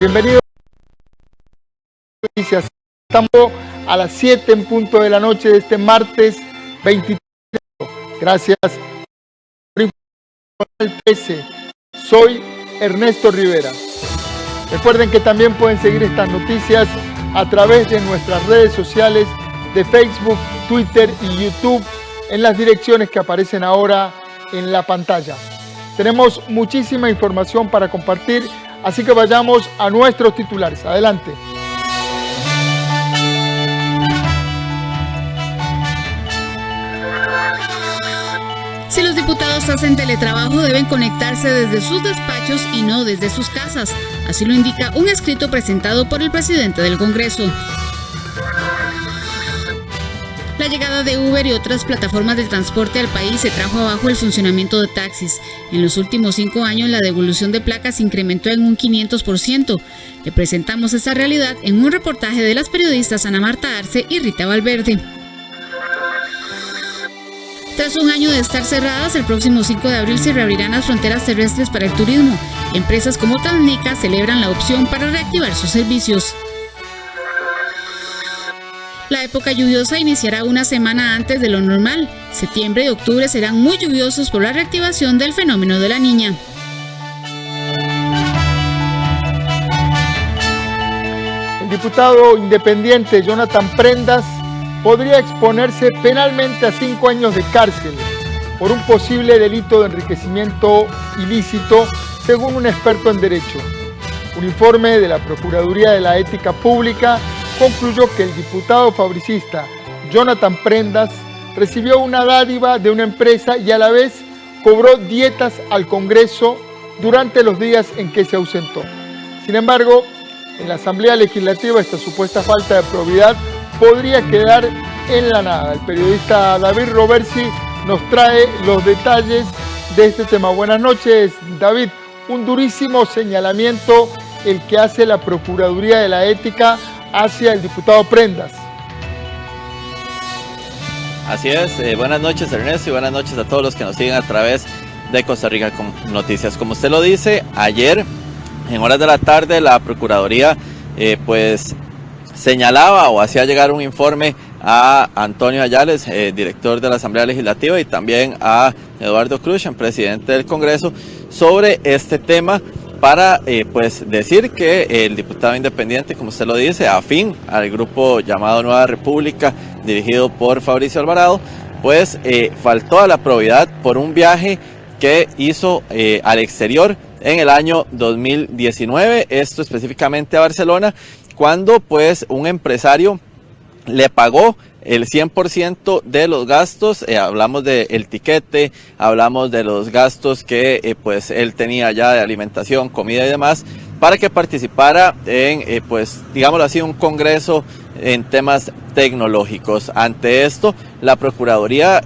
Bienvenidos a Noticias. Estamos a las 7 en punto de la noche de este martes 23 de enero. Gracias por informar al 13. Soy Ernesto Rivera. Recuerden que también pueden seguir estas noticias a través de nuestras redes sociales de Facebook, Twitter y YouTube en las direcciones que aparecen ahora en la pantalla. Tenemos muchísima información para compartir, así que vayamos a nuestros titulares. Adelante. Si los diputados hacen teletrabajo, deben conectarse desde sus despachos y no desde sus casas. Así lo indica un escrito presentado por el presidente del Congreso. La llegada de Uber y otras plataformas de transporte al país se trajo abajo el funcionamiento de taxis. En los últimos 5 años, la devolución de placas incrementó en un 500%. Le presentamos esta realidad en un reportaje de las periodistas Ana Marta Arce y Rita Valverde. Tras un año de estar cerradas, el próximo 5 de abril se reabrirán las fronteras terrestres para el turismo. Empresas como Transnica celebran la opción para reactivar sus servicios. La época lluviosa iniciará una semana antes de lo normal. Septiembre y octubre serán muy lluviosos por la reactivación del fenómeno de la Niña. El diputado independiente Jonathan Prendas podría exponerse penalmente a 5 años de cárcel por un posible delito de enriquecimiento ilícito, según un experto en derecho. Un informe de la Procuraduría de la Ética Pública concluyó que el diputado fabricista Jonathan Prendas recibió una dádiva de una empresa y a la vez cobró dietas al Congreso durante los días en que se ausentó. Sin embargo, en la Asamblea Legislativa esta supuesta falta de probidad podría quedar en la nada. El periodista David Roversi nos trae los detalles de este tema. Buenas noches, David. Un durísimo señalamiento el que hace la Procuraduría de la Ética hacia el diputado Prendas. Así es, buenas noches Ernesto y buenas noches a todos los que nos siguen a través de Costa Rica con Noticias. Como usted lo dice, ayer en horas de la tarde la Procuraduría señalaba o hacía llegar un informe a Antonio Ayales, director de la Asamblea Legislativa, y también a Eduardo Cruz, presidente del Congreso, sobre este tema, para decir que el diputado independiente, como usted lo dice, afín al grupo llamado Nueva República, dirigido por Fabricio Alvarado, faltó a la probidad por un viaje que hizo al exterior en el año 2019, esto específicamente a Barcelona, cuando un empresario le pagó el 100% de los gastos. Hablamos del tiquete, hablamos de los gastos que él tenía ya de alimentación, comida y demás, para que participara en, digámoslo así, un congreso en temas tecnológicos. Ante esto, la Procuraduría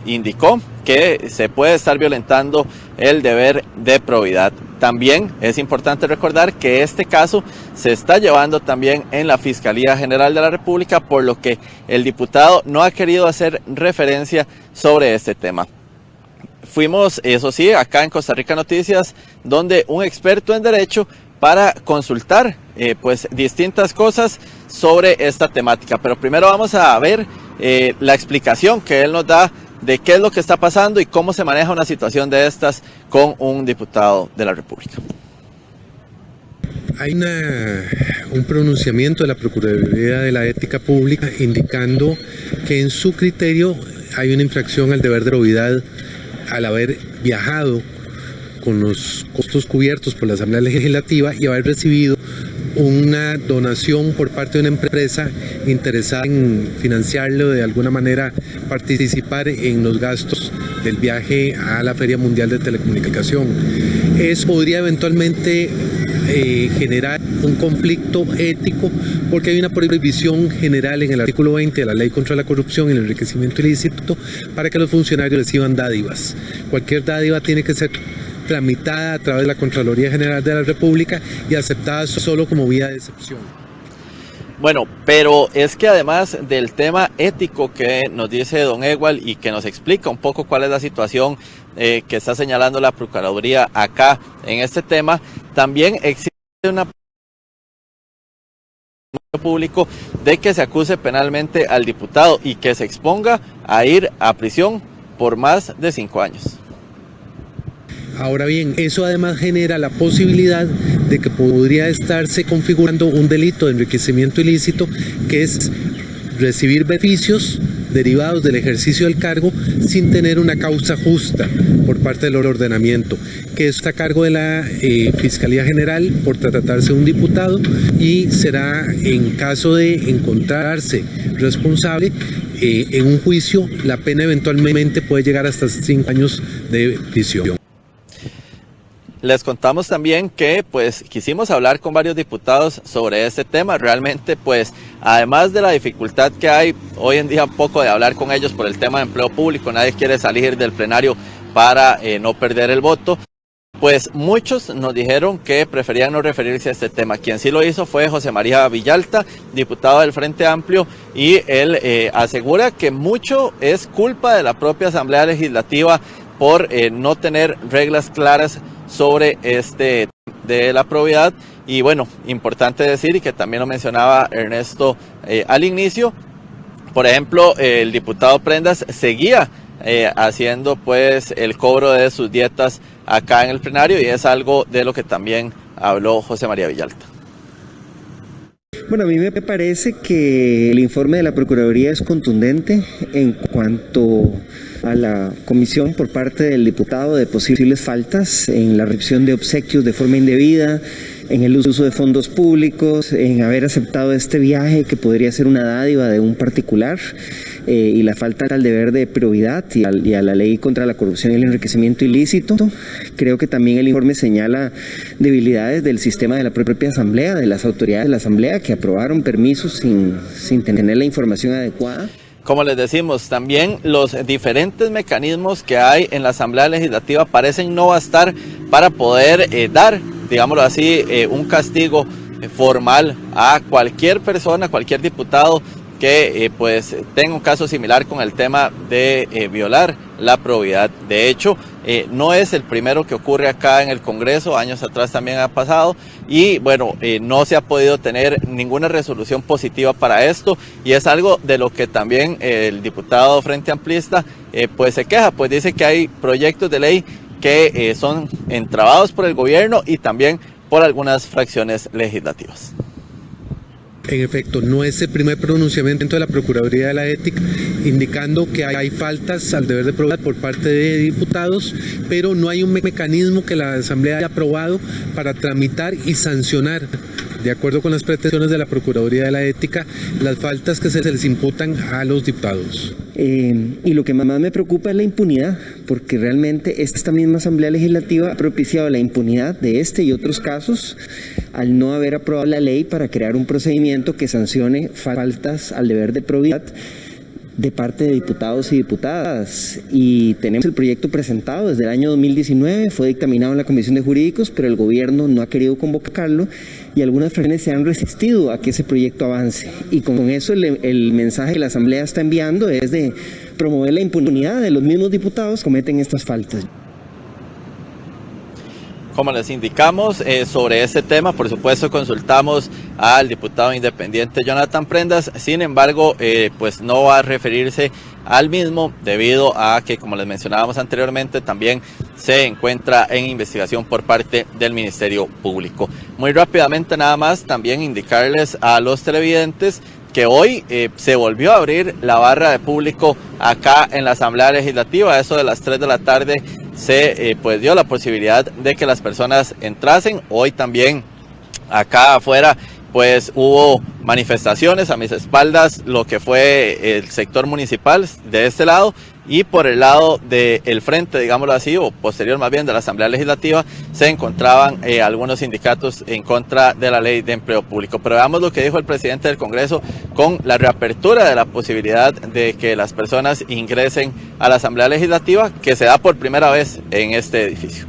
indicó que se puede estar violentando el deber de probidad. También es importante recordar que este caso se está llevando también en la Fiscalía General de la República, por lo que el diputado no ha querido hacer referencia sobre este tema. Fuimos, eso sí, acá en Costa Rica Noticias, donde un experto en derecho para consultar distintas cosas sobre esta temática. Pero primero vamos a ver la explicación que él nos da de qué es lo que está pasando y cómo se maneja una situación de estas con un diputado de la República. Hay un pronunciamiento de la Procuraduría de la Ética Pública indicando que en su criterio hay una infracción al deber de probidad al haber viajado con los costos cubiertos por la Asamblea Legislativa y haber recibido una donación por parte de una empresa interesada en financiarlo, de alguna manera participar en los gastos del viaje a la Feria Mundial de Telecomunicación. Eso podría eventualmente generar un conflicto ético, porque hay una prohibición general en el artículo 20 de la Ley contra la Corrupción y el Enriquecimiento Ilícito para que los funcionarios reciban dádivas. Cualquier dádiva tiene que ser tramitada a través de la Contraloría General de la República y aceptada solo como vía de excepción. Bueno, pero es que además del tema ético que nos dice don Ewald y que nos explica un poco cuál es la situación que está señalando la Procuraduría acá en este tema, también existe una Público de que se acuse penalmente al diputado y que se exponga a ir a prisión por más de 5 años. Ahora bien, eso además genera la posibilidad de que podría estarse configurando un delito de enriquecimiento ilícito, que es recibir beneficios derivados del ejercicio del cargo sin tener una causa justa por parte del ordenamiento, que está a cargo de la Fiscalía General por tratarse de un diputado, y será en caso de encontrarse responsable en un juicio, la pena eventualmente puede llegar hasta 5 años de prisión. Les contamos también que pues quisimos hablar con varios diputados sobre este tema. Realmente pues además de la dificultad que hay hoy en día un poco de hablar con ellos por el tema de empleo público, nadie quiere salir del plenario para no perder el voto, pues muchos nos dijeron que preferían no referirse a este tema. Quien sí lo hizo fue José María Villalta, diputado del Frente Amplio, y él asegura que mucho es culpa de la propia Asamblea Legislativa por no tener reglas claras sobre de la probidad. Y bueno, importante decir, y que también lo mencionaba Ernesto al inicio, por ejemplo, el diputado Prendas seguía haciendo pues el cobro de sus dietas acá en el plenario, y es algo de lo que también habló José María Villalta. Bueno, a mí me parece que el informe de la Procuraduría es contundente en cuanto a la comisión por parte del diputado de posibles faltas en la recepción de obsequios de forma indebida, en el uso de fondos públicos, en haber aceptado este viaje que podría ser una dádiva de un particular, y la falta al deber de probidad y a la ley contra la corrupción y el enriquecimiento ilícito. Creo que también el informe señala debilidades del sistema de la propia Asamblea, de las autoridades de la Asamblea que aprobaron permisos sin tener la información adecuada. Como les decimos, también los diferentes mecanismos que hay en la Asamblea Legislativa parecen no bastar para poder dar, digámoslo así, un castigo formal a cualquier persona, cualquier diputado que pues tenga un caso similar con el tema de violar la probidad. De hecho, no es el primero que ocurre acá en el Congreso, años atrás también ha pasado, y bueno, no se ha podido tener ninguna resolución positiva para esto, y es algo de lo que también el diputado Frente Amplista pues se queja, pues dice que hay proyectos de ley que son entrabados por el gobierno y también por algunas fracciones legislativas. En efecto, no es el primer pronunciamiento de la Procuraduría de la Ética indicando que hay faltas al deber de probidad por parte de diputados, pero no hay un mecanismo que la Asamblea haya aprobado para tramitar y sancionar, de acuerdo con las pretensiones de la Procuraduría de la Ética, las faltas que se les imputan a los diputados. Y lo que más me preocupa es la impunidad, porque realmente esta misma Asamblea Legislativa ha propiciado la impunidad de este y otros casos al no haber aprobado la ley para crear un procedimiento que sancione faltas al deber de probidad de parte de diputados y diputadas. Y tenemos el proyecto presentado desde el año 2019, fue dictaminado en la Comisión de Jurídicos, pero el gobierno no ha querido convocarlo y algunas fracciones se han resistido a que ese proyecto avance. Y con eso el mensaje que la Asamblea está enviando es de promover la impunidad de los mismos diputados que cometen estas faltas. Como les indicamos, sobre este tema, por supuesto, consultamos al diputado independiente Jonathan Prendas. Sin embargo, pues no va a referirse al mismo debido a que, como les mencionábamos anteriormente, también se encuentra en investigación por parte del Ministerio Público. Muy rápidamente, nada más, también indicarles a los televidentes que hoy se volvió a abrir la barra de público acá en la Asamblea Legislativa. A eso de las 3 de la tarde se pues dio la posibilidad de que las personas entrasen. Hoy también acá afuera pues hubo manifestaciones a mis espaldas, lo que fue el sector municipal de este lado, y por el lado del frente, digámoslo así, o posterior más bien de la Asamblea Legislativa, se encontraban algunos sindicatos en contra de la ley de empleo público. Pero veamos lo que dijo el presidente del Congreso con la reapertura de la posibilidad de que las personas ingresen a la Asamblea Legislativa, que se da por primera vez en este edificio.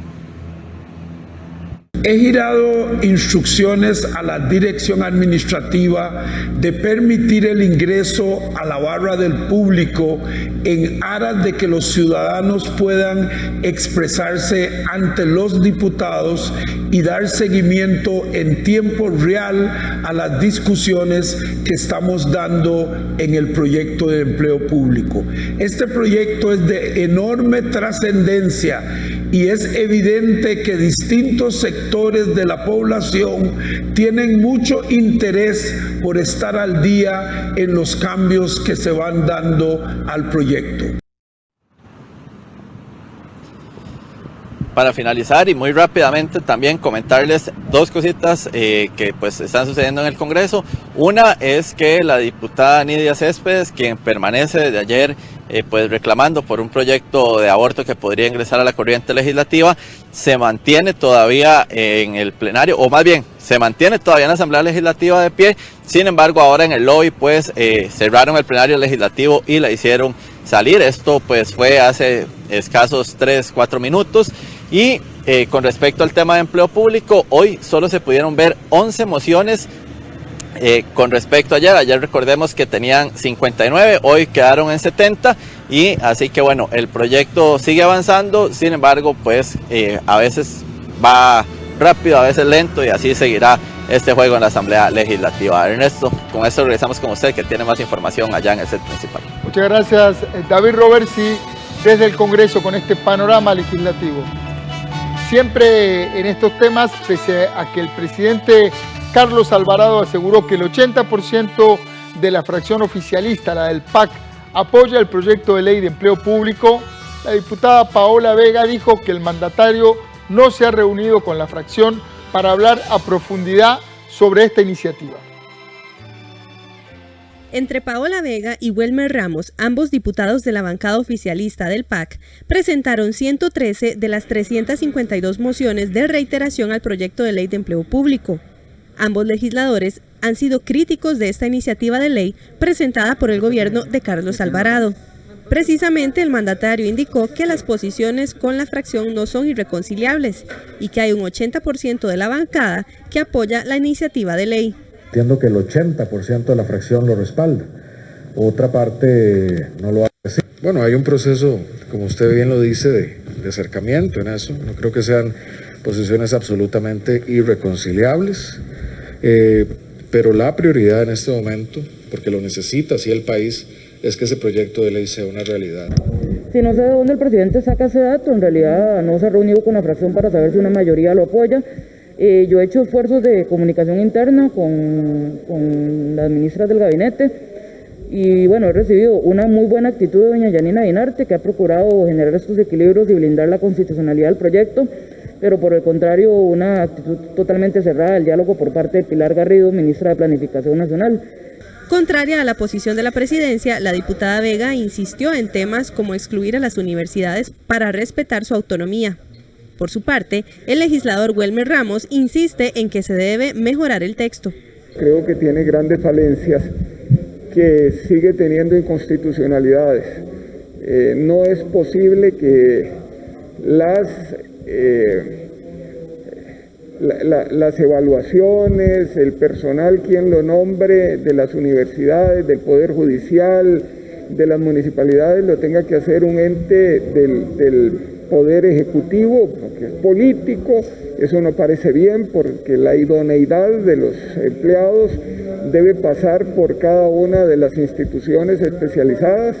He girado instrucciones a la dirección administrativa de permitir el ingreso a la barra del público en aras de que los ciudadanos puedan expresarse ante los diputados y dar seguimiento en tiempo real a las discusiones que estamos dando en el proyecto de empleo público. Este proyecto es de enorme trascendencia y es evidente que distintos sectores de la población tienen mucho interés por estar al día en los cambios que se van dando al proyecto. Para finalizar y muy rápidamente también comentarles dos cositas que pues están sucediendo en el Congreso. Una es que la diputada Nidia Céspedes, quien permanece desde ayer pues reclamando por un proyecto de aborto que podría ingresar a la corriente legislativa, se mantiene todavía en el plenario, o más bien se mantiene todavía en la Asamblea Legislativa de pie. Sin embargo, ahora en el lobby pues cerraron el plenario legislativo y la hicieron salir. Esto pues fue hace escasos 3-4 minutos. Y con respecto al tema de empleo público, hoy solo se pudieron ver 11 mociones con respecto a ayer. Recordemos que tenían 59, hoy quedaron en 70 y así que bueno, el proyecto sigue avanzando. Sin embargo, pues a veces va rápido, a veces lento y así seguirá este juego en la Asamblea Legislativa. Ernesto, con esto regresamos con usted que tiene más información allá en el set principal. Muchas gracias, David Roversi, desde el Congreso con este panorama legislativo. Siempre en estos temas, pese a que el presidente Carlos Alvarado aseguró que el 80% de la fracción oficialista, la del PAC, apoya el proyecto de ley de empleo público, la diputada Paola Vega dijo que el mandatario no se ha reunido con la fracción para hablar a profundidad sobre esta iniciativa. Entre Paola Vega y Welmer Ramos, ambos diputados de la bancada oficialista del PAC, presentaron 113 de las 352 mociones de reiteración al proyecto de ley de empleo público. Ambos legisladores han sido críticos de esta iniciativa de ley presentada por el gobierno de Carlos Alvarado. Precisamente el mandatario indicó que las posiciones con la fracción no son irreconciliables y que hay un 80% de la bancada que apoya la iniciativa de ley. Entiendo que el 80% de la fracción lo respalda, otra parte no lo hace. Bueno, hay un proceso, como usted bien lo dice, de acercamiento en eso. No creo que sean posiciones absolutamente irreconciliables, pero la prioridad en este momento, porque lo necesita así el país, es que ese proyecto de ley sea una realidad. Si no sé de dónde el presidente saca ese dato, en realidad no se ha reunido con la fracción para saber si una mayoría lo apoya. Yo he hecho esfuerzos de comunicación interna con las ministras del gabinete y bueno, he recibido una muy buena actitud de doña Yanina Dinarte, que ha procurado generar estos equilibrios y blindar la constitucionalidad del proyecto, pero por el contrario una actitud totalmente cerrada del diálogo por parte de Pilar Garrido, ministra de Planificación Nacional. Contraria a la posición de la presidencia, la diputada Vega insistió en temas como excluir a las universidades para respetar su autonomía. Por su parte, el legislador Welmer Ramos insiste en que se debe mejorar el texto. Creo que tiene grandes falencias, que sigue teniendo inconstitucionalidades. No es posible que las evaluaciones, el personal, quien lo nombre, de las universidades, del Poder Judicial, de las municipalidades, lo tenga que hacer un ente del Poder Ejecutivo, porque es político. Eso no parece bien, porque la idoneidad de los empleados debe pasar por cada una de las instituciones especializadas.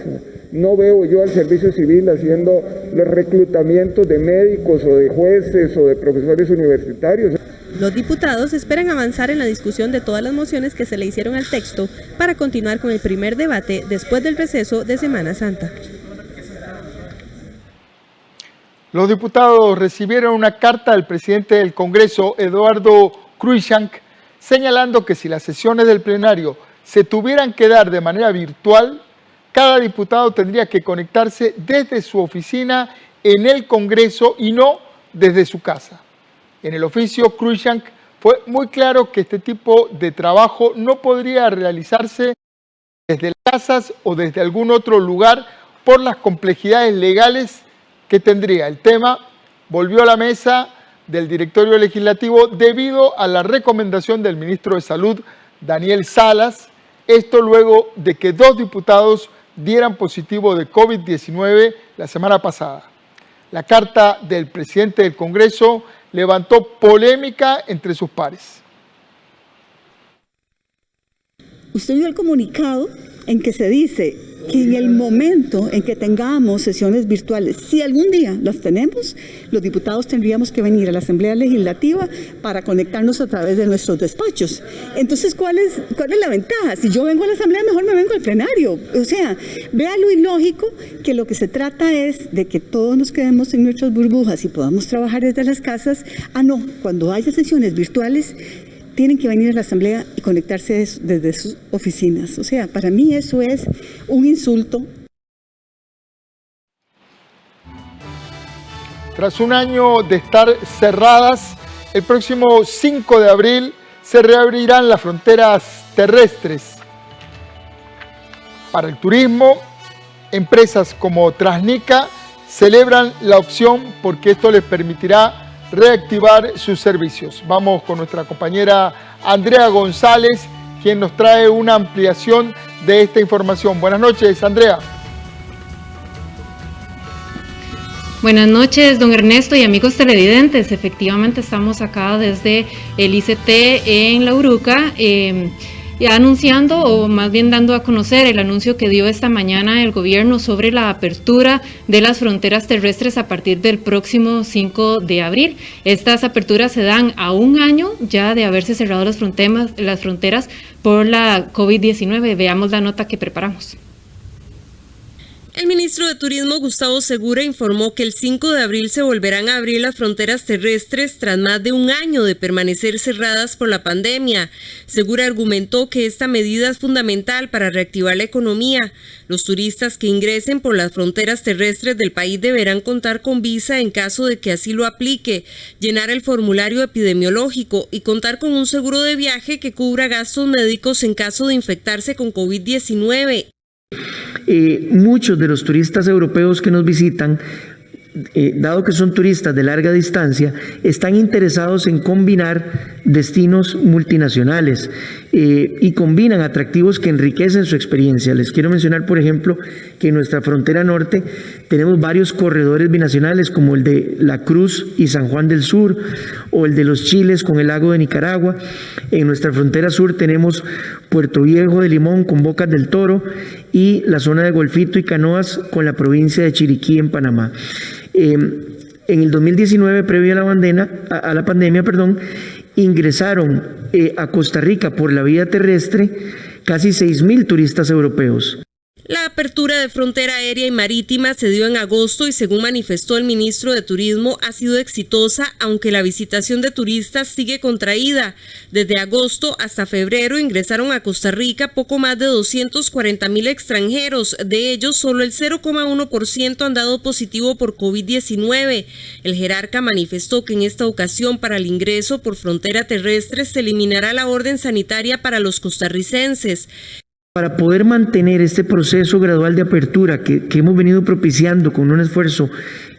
No veo yo al servicio civil haciendo los reclutamientos de médicos o de jueces o de profesores universitarios. Los diputados esperan avanzar en la discusión de todas las mociones que se le hicieron al texto para continuar con el primer debate después del receso de Semana Santa. Los diputados recibieron una carta del presidente del Congreso, Eduardo Cruikshank, señalando que si las sesiones del plenario se tuvieran que dar de manera virtual, cada diputado tendría que conectarse desde su oficina en el Congreso y no desde su casa. En el oficio, Cruikshank fue muy claro que este tipo de trabajo no podría realizarse desde las casas o desde algún otro lugar por las complejidades legales que tendría. El tema volvió a la mesa del directorio legislativo debido a la recomendación del ministro de Salud, Daniel Salas, esto luego de que 2 diputados dieran positivo de COVID-19 la semana pasada. La carta del presidente del Congreso levantó polémica entre sus pares. Usted vio el comunicado en que se dice que en el momento en que tengamos sesiones virtuales, si algún día las tenemos, los diputados tendríamos que venir a la Asamblea Legislativa para conectarnos a través de nuestros despachos. Entonces, ¿cuál es la ventaja? Si yo vengo a la Asamblea, mejor me vengo al plenario. O sea, vea lo ilógico que lo que se trata es de que todos nos quedemos en nuestras burbujas y podamos trabajar desde las casas. No, cuando haya sesiones virtuales, tienen que venir a la Asamblea y conectarse desde sus oficinas. O sea, para mí eso es un insulto. Tras un año de estar cerradas, el próximo 5 de abril se reabrirán las fronteras terrestres. Para el turismo, empresas como Transnica celebran la opción porque esto les permitirá reactivar sus servicios. Vamos con nuestra compañera Andrea González, quien nos trae una ampliación de esta información. Buenas noches, Andrea. Buenas noches, don Ernesto y amigos televidentes. Efectivamente estamos acá desde el ICT en La Uruca, anunciando, o más bien dando a conocer el anuncio que dio esta mañana el gobierno sobre la apertura de las fronteras terrestres a partir del próximo 5 de abril. Estas aperturas se dan a un año ya de haberse cerrado las fronteras por la COVID-19. Veamos la nota que preparamos. El ministro de Turismo, Gustavo Segura, informó que el 5 de abril se volverán a abrir las fronteras terrestres tras más de un año de permanecer cerradas por la pandemia. Segura argumentó que esta medida es fundamental para reactivar la economía. Los turistas que ingresen por las fronteras terrestres del país deberán contar con visa en caso de que así lo aplique, llenar el formulario epidemiológico y contar con un seguro de viaje que cubra gastos médicos en caso de infectarse con COVID-19. Muchos de los turistas europeos que nos visitan, dado que son turistas de larga distancia, están interesados en combinar destinos multinacionales y combinan atractivos que enriquecen su experiencia. Les quiero mencionar, por ejemplo, que en nuestra frontera norte tenemos varios corredores binacionales como el de La Cruz y San Juan del Sur o el de los Chiles con el lago de Nicaragua. En nuestra frontera sur tenemos Puerto Viejo de Limón con Bocas del Toro y la zona de Golfito y Canoas con la provincia de Chiriquí en Panamá. En el 2019, previo a la pandemia, ingresaron a Costa Rica por la vía terrestre casi 6.000 turistas europeos. La apertura de frontera aérea y marítima se dio en agosto y, según manifestó el ministro de Turismo, ha sido exitosa, aunque la visitación de turistas sigue contraída. Desde agosto hasta febrero ingresaron a Costa Rica poco más de 240,000 extranjeros. De ellos, solo el 0,1% han dado positivo por COVID-19. El jerarca manifestó que en esta ocasión, para el ingreso por frontera terrestre, se eliminará la orden sanitaria para los costarricenses. Para poder mantener este proceso gradual de apertura que hemos venido propiciando con un esfuerzo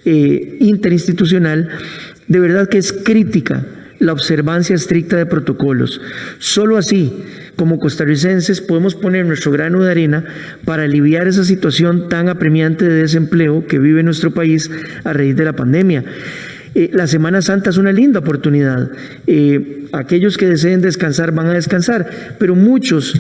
interinstitucional, de verdad que es crítica la observancia estricta de protocolos. Solo así, como costarricenses, podemos poner nuestro grano de arena para aliviar esa situación tan apremiante de desempleo que vive nuestro país a raíz de la pandemia. La Semana Santa es una linda oportunidad. Aquellos que deseen descansar van a descansar, pero muchos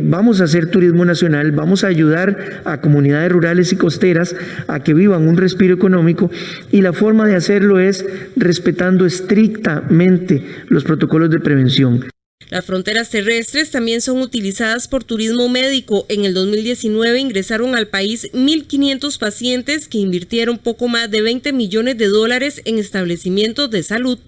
vamos a hacer turismo nacional, vamos a ayudar a comunidades rurales y costeras a que vivan un respiro económico, y la forma de hacerlo es respetando estrictamente los protocolos de prevención. Las fronteras terrestres también son utilizadas por turismo médico. En el 2019 ingresaron al país 1.500 pacientes que invirtieron poco más de $20 millones en establecimientos de salud.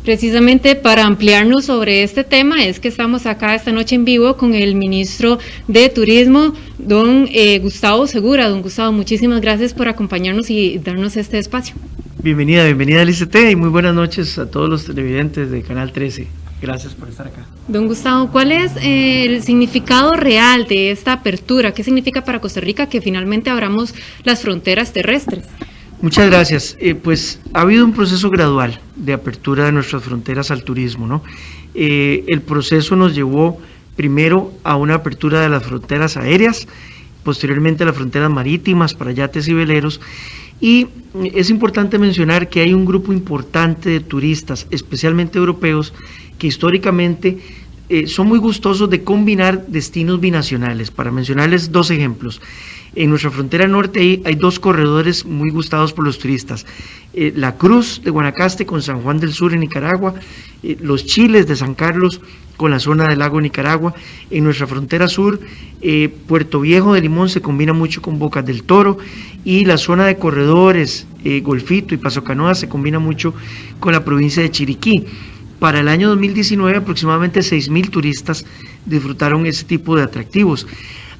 Precisamente para ampliarnos sobre este tema es que estamos acá esta noche en vivo con el ministro de Turismo, don Gustavo Segura. Don Gustavo, muchísimas gracias por acompañarnos y darnos este espacio. Bienvenida al ICT y muy buenas noches a todos los televidentes de Canal 13. Gracias por estar acá. Don Gustavo, ¿cuál es el significado real de esta apertura? ¿Qué significa para Costa Rica que finalmente abramos las fronteras terrestres? Muchas gracias. Pues ha habido un proceso gradual de apertura de nuestras fronteras al turismo, ¿no? El proceso nos llevó primero a una apertura de las fronteras aéreas, posteriormente a las fronteras marítimas para yates y veleros, y es importante mencionar que hay un grupo importante de turistas, especialmente europeos, que históricamente son muy gustosos de combinar destinos binacionales. Para mencionarles 2 ejemplos, en nuestra frontera norte hay 2 corredores muy gustados por los turistas, la Cruz de Guanacaste con San Juan del Sur en Nicaragua, los Chiles de San Carlos con la zona del lago Nicaragua. En nuestra frontera sur, Puerto Viejo de Limón se combina mucho con Bocas del Toro, y la zona de corredores, Golfito y Paso Canoa, se combina mucho con la provincia de Chiriquí. Para el año 2019 aproximadamente 6,000 turistas disfrutaron ese tipo de atractivos.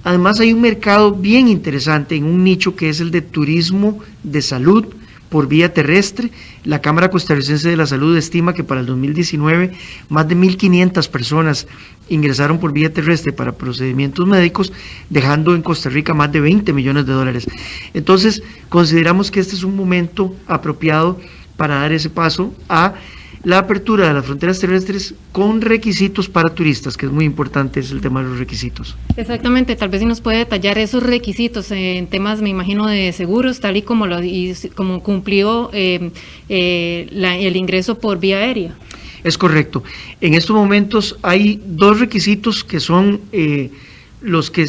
Además hay un mercado bien interesante en un nicho que es el de turismo de salud por vía terrestre. La Cámara Costarricense de la Salud estima que para el 2019 más de 1,500 personas ingresaron por vía terrestre para procedimientos médicos, dejando en Costa Rica más de 20 millones de dólares. Entonces, consideramos que este es un momento apropiado para dar ese paso a la apertura de las fronteras terrestres con requisitos para turistas, que es muy importante, es el tema de los requisitos. Exactamente, tal vez si nos puede detallar esos requisitos en temas, me imagino, de seguros, tal y como como cumplió el ingreso por vía aérea. Es correcto. En estos momentos hay 2 requisitos que son los que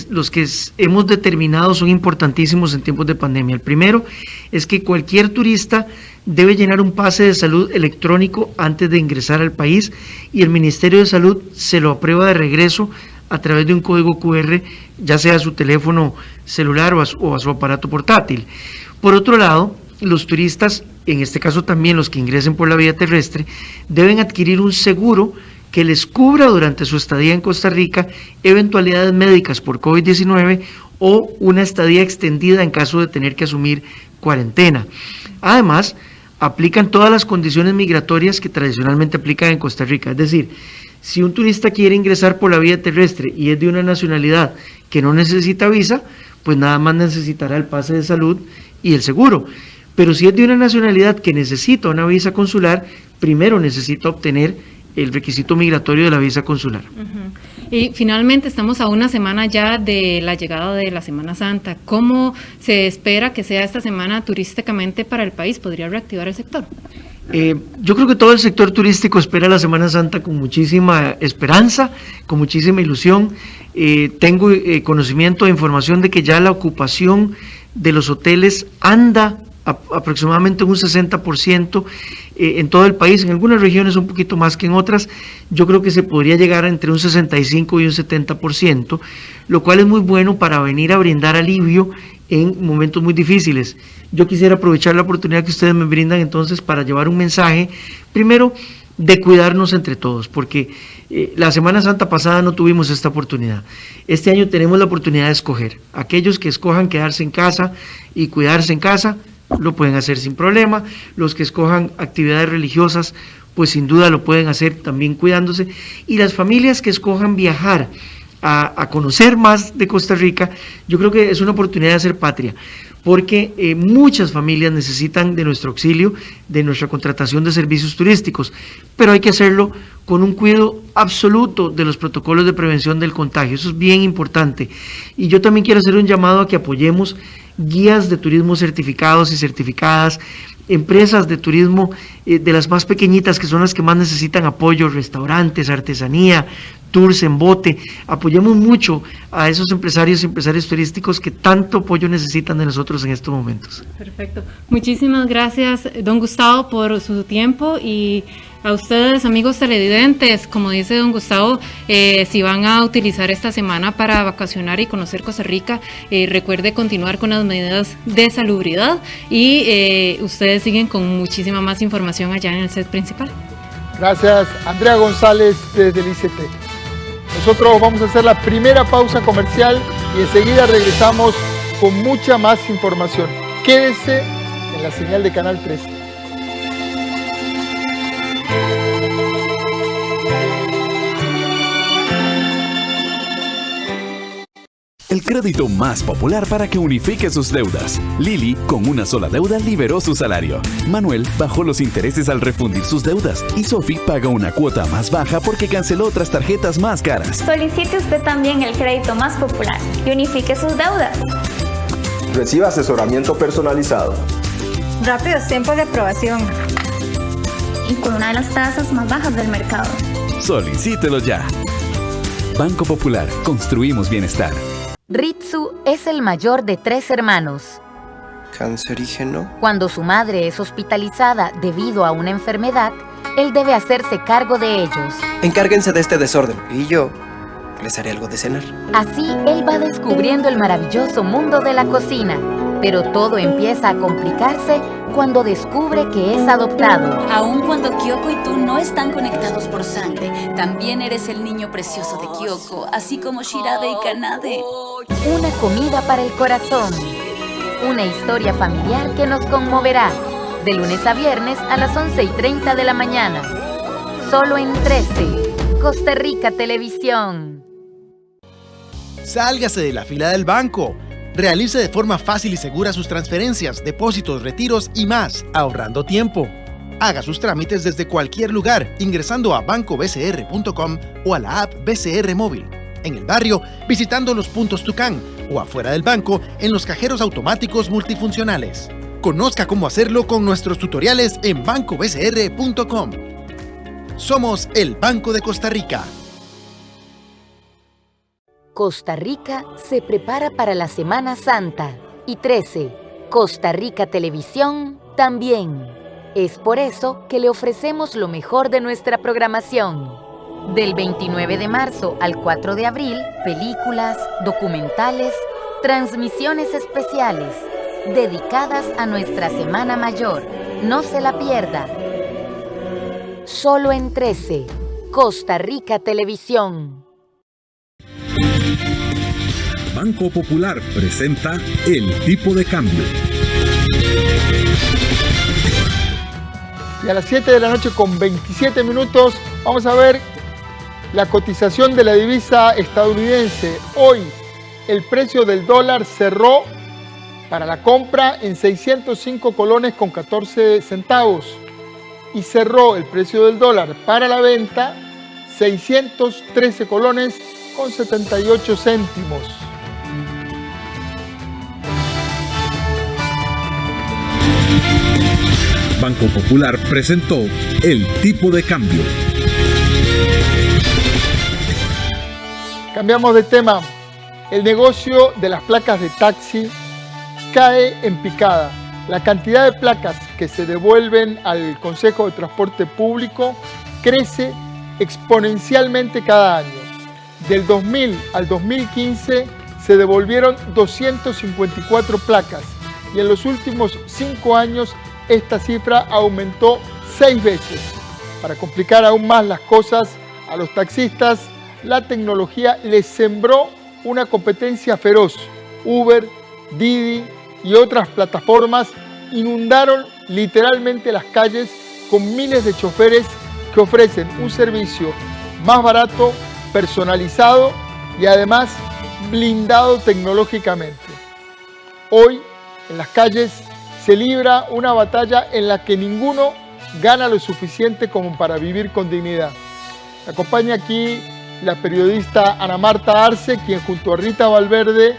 hemos determinado son importantísimos en tiempos de pandemia. El primero es que cualquier turista debe llenar un pase de salud electrónico antes de ingresar al país, y el Ministerio de Salud se lo aprueba de regreso a través de un código QR, ya sea a su teléfono celular o a su aparato portátil. Por otro lado, los turistas, en este caso también los que ingresen por la vía terrestre, deben adquirir un seguro que les cubra durante su estadía en Costa Rica eventualidades médicas por COVID-19 o una estadía extendida en caso de tener que asumir cuarentena. Además, aplican todas las condiciones migratorias que tradicionalmente aplican en Costa Rica. Es decir, si un turista quiere ingresar por la vía terrestre y es de una nacionalidad que no necesita visa, pues nada más necesitará el pase de salud y el seguro. Pero si es de una nacionalidad que necesita una visa consular, primero necesita obtener el requisito migratorio de la visa consular. Y finalmente estamos a una semana ya de la llegada de la Semana Santa. ¿Cómo se espera que sea esta semana turísticamente para el país? ¿Podría reactivar el sector? Yo creo que todo el sector turístico espera la Semana Santa con muchísima esperanza, con muchísima ilusión. Tengo conocimiento e información de que ya la ocupación de los hoteles anda aproximadamente un 60% en todo el país, en algunas regiones un poquito más que en otras. Yo creo que se podría llegar a entre un 65 y un 70%, lo cual es muy bueno para venir a brindar alivio en momentos muy difíciles. Yo quisiera aprovechar la oportunidad que ustedes me brindan entonces para llevar un mensaje, primero, de cuidarnos entre todos, porque la Semana Santa pasada no tuvimos esta oportunidad. Este año tenemos la oportunidad de escoger. Aquellos que escojan quedarse en casa y cuidarse en casa, lo pueden hacer sin problema. Los que escojan actividades religiosas, pues sin duda lo pueden hacer también cuidándose. Y las familias que escojan viajar a conocer más de Costa Rica, yo creo que es una oportunidad de hacer patria, porque muchas familias necesitan de nuestro auxilio, de nuestra contratación de servicios turísticos, pero hay que hacerlo con un cuidado absoluto de los protocolos de prevención del contagio. Eso es bien importante. Y yo también quiero hacer un llamado a que apoyemos guías de turismo certificados y certificadas, empresas de turismo de las más pequeñitas, que son las que más necesitan apoyo, restaurantes, artesanía, tours en bote. Apoyemos mucho a esos empresarios y empresarios turísticos que tanto apoyo necesitan de nosotros en estos momentos. Perfecto. Muchísimas gracias, don Gustavo, por su tiempo, y a ustedes, amigos televidentes, como dice don Gustavo, si van a utilizar esta semana para vacacionar y conocer Costa Rica, recuerde continuar con las medidas de salubridad, y ustedes siguen con muchísima más información allá en el set principal. Gracias, Andrea González desde el ICT. Nosotros vamos a hacer la primera pausa comercial y enseguida regresamos con mucha más información. Quédese en la señal de Canal 13. El crédito crédito más popular para que unifique sus deudas. Lili, con una sola deuda, liberó su salario. Manuel bajó los intereses al refundir sus deudas. Y Sophie paga una cuota más baja porque canceló otras tarjetas más caras. Solicite usted también el crédito más popular y unifique sus deudas. Reciba asesoramiento personalizado. Rápidos tiempos de aprobación. Y con una de las tasas más bajas del mercado. Solicítelo ya. Banco Popular, construimos bienestar. Ritsu es el mayor de 3 hermanos. ¿Cancerígeno? Cuando su madre es hospitalizada debido a una enfermedad, él debe hacerse cargo de ellos. Encárguense de este desorden y yo les haré algo de cenar. Así, él va descubriendo el maravilloso mundo de la cocina. Pero todo empieza a complicarse cuando descubre que es adoptado. Aun cuando Kyoko y tú no están conectados por sangre, también eres el niño precioso de Kyoko, así como Shirabe y Kanade. Una comida para el corazón. Una historia familiar que nos conmoverá. De lunes a viernes a las 11:30 de la mañana. Solo en 13. Costa Rica Televisión. Sálgase de la fila del banco. Realice de forma fácil y segura sus transferencias, depósitos, retiros y más, ahorrando tiempo. Haga sus trámites desde cualquier lugar, ingresando a bancobcr.com o a la app BCR Móvil. En el barrio, visitando los puntos Tucán o afuera del banco, en los cajeros automáticos multifuncionales. Conozca cómo hacerlo con nuestros tutoriales en bancobcr.com. Somos el Banco de Costa Rica. Costa Rica se prepara para la Semana Santa y 13. Costa Rica Televisión también. Es por eso que le ofrecemos lo mejor de nuestra programación. Del 29 de marzo al 4 de abril, películas, documentales, transmisiones especiales, dedicadas a nuestra Semana Mayor. No se la pierda. Solo en 13. Costa Rica Televisión. Banco Popular presenta el tipo de cambio. Y a las 7 de la noche con 27 minutos vamos a ver la cotización de la divisa estadounidense. Hoy el precio del dólar cerró para la compra en 605 colones con 14 centavos y cerró el precio del dólar para la venta 613 colones con 78 céntimos. Banco Popular presentó el tipo de cambio. Cambiamos de tema. El negocio de las placas de taxi cae en picada. La cantidad de placas que se devuelven al Consejo de Transporte Público crece exponencialmente cada año. Del 2000 al 2015 se devolvieron 254 placas y en los últimos 5 años esta cifra aumentó 6 veces. Para complicar aún más las cosas a los taxistas, la tecnología les sembró una competencia feroz. Uber, Didi y otras plataformas inundaron literalmente las calles con miles de choferes que ofrecen un servicio más barato, personalizado y además blindado tecnológicamente. Hoy, en las calles, se libra una batalla en la que ninguno gana lo suficiente como para vivir con dignidad. Me acompaña aquí la periodista Ana Marta Arce, quien junto a Rita Valverde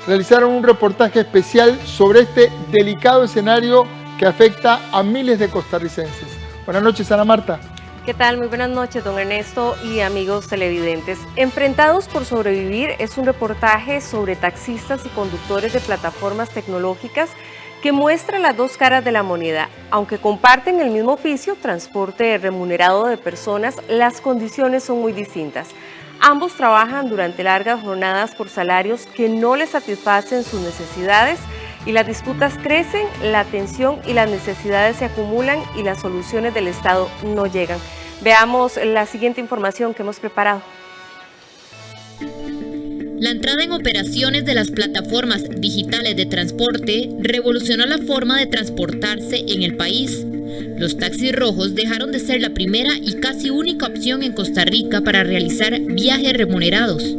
realizaron un reportaje especial sobre este delicado escenario que afecta a miles de costarricenses. Buenas noches, Ana Marta. ¿Qué tal? Muy buenas noches, don Ernesto y amigos televidentes. Enfrentados por sobrevivir es un reportaje sobre taxistas y conductores de plataformas tecnológicas que muestra las dos caras de la moneda. Aunque comparten el mismo oficio, transporte remunerado de personas, las condiciones son muy distintas. Ambos trabajan durante largas jornadas por salarios que no les satisfacen sus necesidades y las disputas crecen, la tensión y las necesidades se acumulan y las soluciones del Estado no llegan. Veamos la siguiente información que hemos preparado. La entrada en operaciones de las plataformas digitales de transporte revolucionó la forma de transportarse en el país. Los taxis rojos dejaron de ser la primera y casi única opción en Costa Rica para realizar viajes remunerados.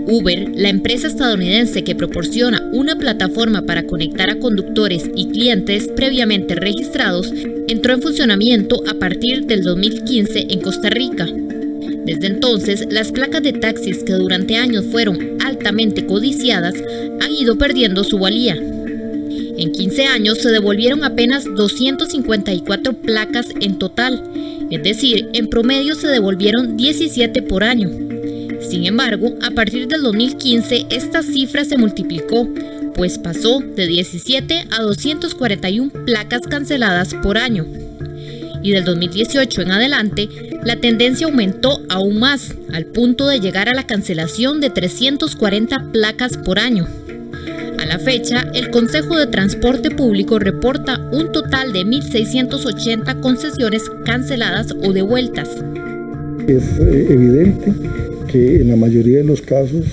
Uber, la empresa estadounidense que proporciona una plataforma para conectar a conductores y clientes previamente registrados, entró en funcionamiento a partir del 2015 en Costa Rica. Desde entonces, las placas de taxis que durante años fueron altamente codiciadas han ido perdiendo su valía. En 15 años se devolvieron apenas 254 placas en total, es decir, en promedio se devolvieron 17 por año. Sin embargo, a partir del 2015 esta cifra se multiplicó, pues pasó de 17 a 241 placas canceladas por año. Y del 2018 en adelante, la tendencia aumentó aún más, al punto de llegar a la cancelación de 340 placas por año. A la fecha, el Consejo de Transporte Público reporta un total de 1.680 concesiones canceladas o devueltas. Es evidente que en la mayoría de los casos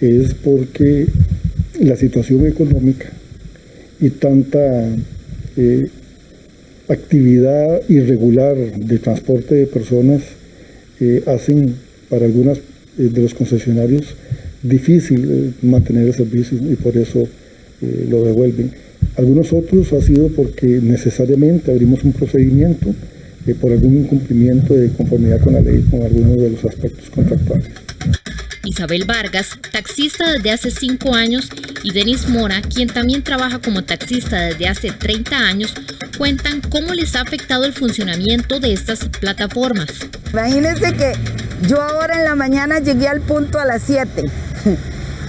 es porque la situación económica y tanta actividad irregular de transporte de personas hacen para algunos de los concesionarios difícil mantener el servicio y por eso lo devuelven. Algunos otros ha sido porque necesariamente abrimos un procedimiento por algún incumplimiento de conformidad con la ley con algunos de los aspectos contractuales. Isabel Vargas, taxista desde hace 5 años, y Denis Mora, quien también trabaja como taxista desde hace 30 años, cuentan cómo les ha afectado el funcionamiento de estas plataformas. Imagínense que yo ahora en la mañana llegué al punto a las 7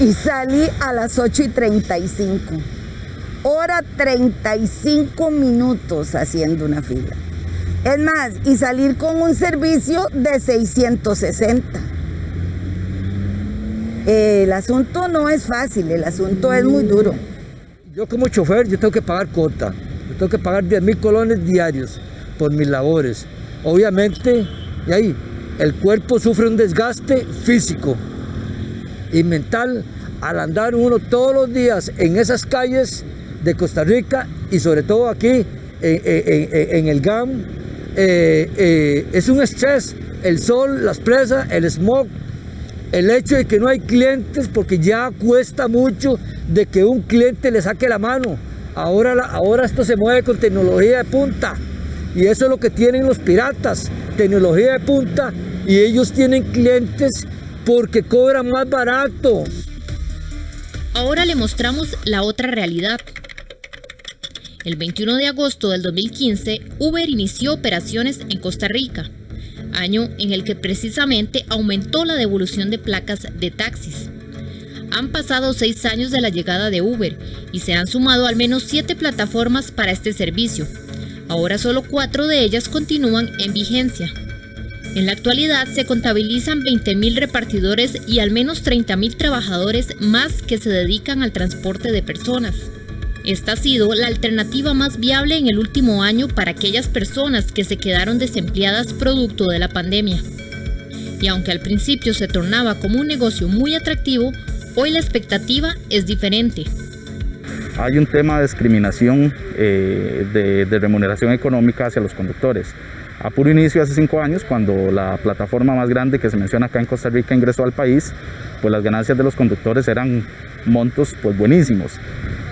y salí a las 8:35. Hora 35 minutos haciendo una fila. Es más, y salir con un servicio de 660. El asunto no es fácil, el asunto es muy duro. Yo como chofer, yo tengo que pagar cuota. Yo tengo que pagar 10.000 colones diarios por mis labores. Obviamente, y ahí, el cuerpo sufre un desgaste físico y mental al andar uno todos los días en esas calles de Costa Rica y sobre todo aquí en el GAM. Es un estrés, el sol, las presas, el smog, el hecho de que no hay clientes porque ya cuesta mucho de que un cliente le saque la mano. Ahora esto se mueve con tecnología de punta y eso es lo que tienen los piratas, tecnología de punta, y ellos tienen clientes porque cobran más barato. Ahora le mostramos la otra realidad. El 21 de agosto del 2015, Uber inició operaciones en Costa Rica, año en el que precisamente aumentó la devolución de placas de taxis. Han pasado 6 años de la llegada de Uber y se han sumado al menos 7 plataformas para este servicio. Ahora solo 4 de ellas continúan en vigencia. En la actualidad se contabilizan 20.000 repartidores y al menos 30.000 trabajadores más que se dedican al transporte de personas. Esta ha sido la alternativa más viable en el último año para aquellas personas que se quedaron desempleadas producto de la pandemia. Y aunque al principio se tornaba como un negocio muy atractivo, hoy la expectativa es diferente. Hay un tema de discriminación de remuneración económica hacia los conductores. A puro inicio, hace 5 años, cuando la plataforma más grande que se menciona acá en Costa Rica ingresó al país, pues las ganancias de los conductores eran montos pues buenísimos.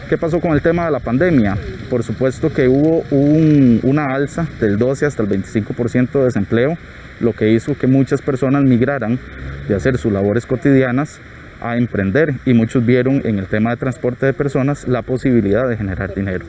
¿Qué pasó con el tema de la pandemia? Por supuesto que hubo una alza del 12 hasta el 25% de desempleo, lo que hizo que muchas personas migraran de hacer sus labores cotidianas a emprender, y muchos vieron en el tema de transporte de personas la posibilidad de generar dinero.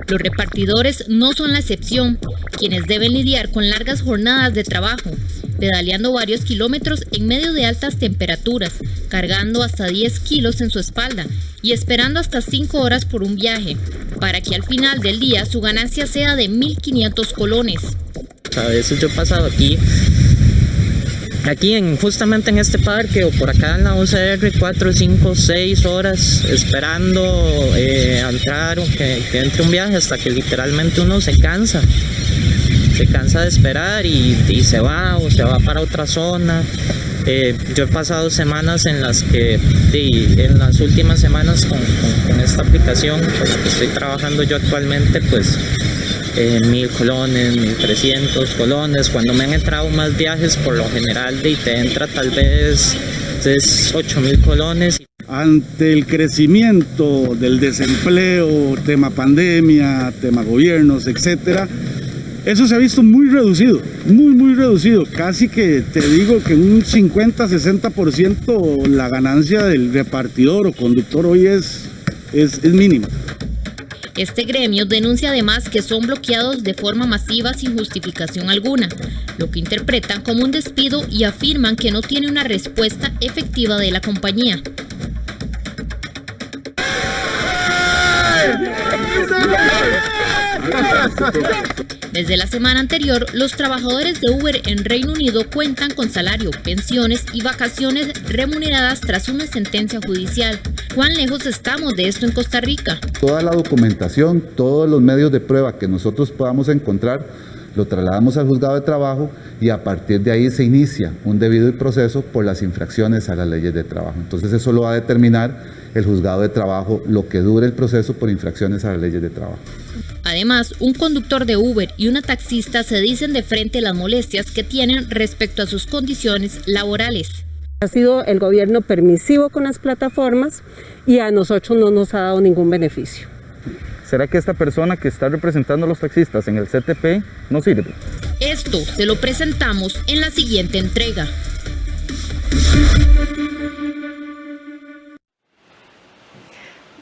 Los repartidores no son la excepción, quienes deben lidiar con largas jornadas de trabajo, pedaleando varios kilómetros en medio de altas temperaturas, cargando hasta 10 kilos en su espalda y esperando hasta 5 horas por un viaje, para que al final del día su ganancia sea de 1.500 colones. A veces yo he pasado aquí justamente en este parque o por acá en la UCR 4, 5, 6 horas esperando a entrar o que entre un viaje, hasta que literalmente uno se cansa de esperar y se va o se va para otra zona. Yo he pasado semanas en las que, en las últimas semanas con esta aplicación con la que estoy trabajando yo actualmente, pues 1.000 colones, 1.300 colones. Cuando me han entrado más viajes, por lo general te entra tal vez es 8.000 colones. Ante el crecimiento del desempleo, tema pandemia, tema gobiernos, etcétera, eso se ha visto muy reducido, muy reducido. Casi que te digo que un 50-60% la ganancia del repartidor o conductor hoy es mínima. Este gremio denuncia además que son bloqueados de forma masiva sin justificación alguna, lo que interpretan como un despido y afirman que no tiene una respuesta efectiva de la compañía. Desde la semana anterior, los trabajadores de Uber en Reino Unido cuentan con salario, pensiones y vacaciones remuneradas tras una sentencia judicial. ¿Cuán lejos estamos de esto en Costa Rica? Toda la documentación, todos los medios de prueba que nosotros podamos encontrar, lo trasladamos al juzgado de trabajo y a partir de ahí se inicia un debido proceso por las infracciones a las leyes de trabajo. Entonces eso lo va a determinar el juzgado de trabajo, lo que dure el proceso por infracciones a las leyes de trabajo. Además, un conductor de Uber y una taxista se dicen de frente las molestias que tienen respecto a sus condiciones laborales. Ha sido el gobierno permisivo con las plataformas y a nosotros no nos ha dado ningún beneficio. ¿Será que esta persona que está representando a los taxistas en el CTP no sirve? Esto se lo presentamos en la siguiente entrega.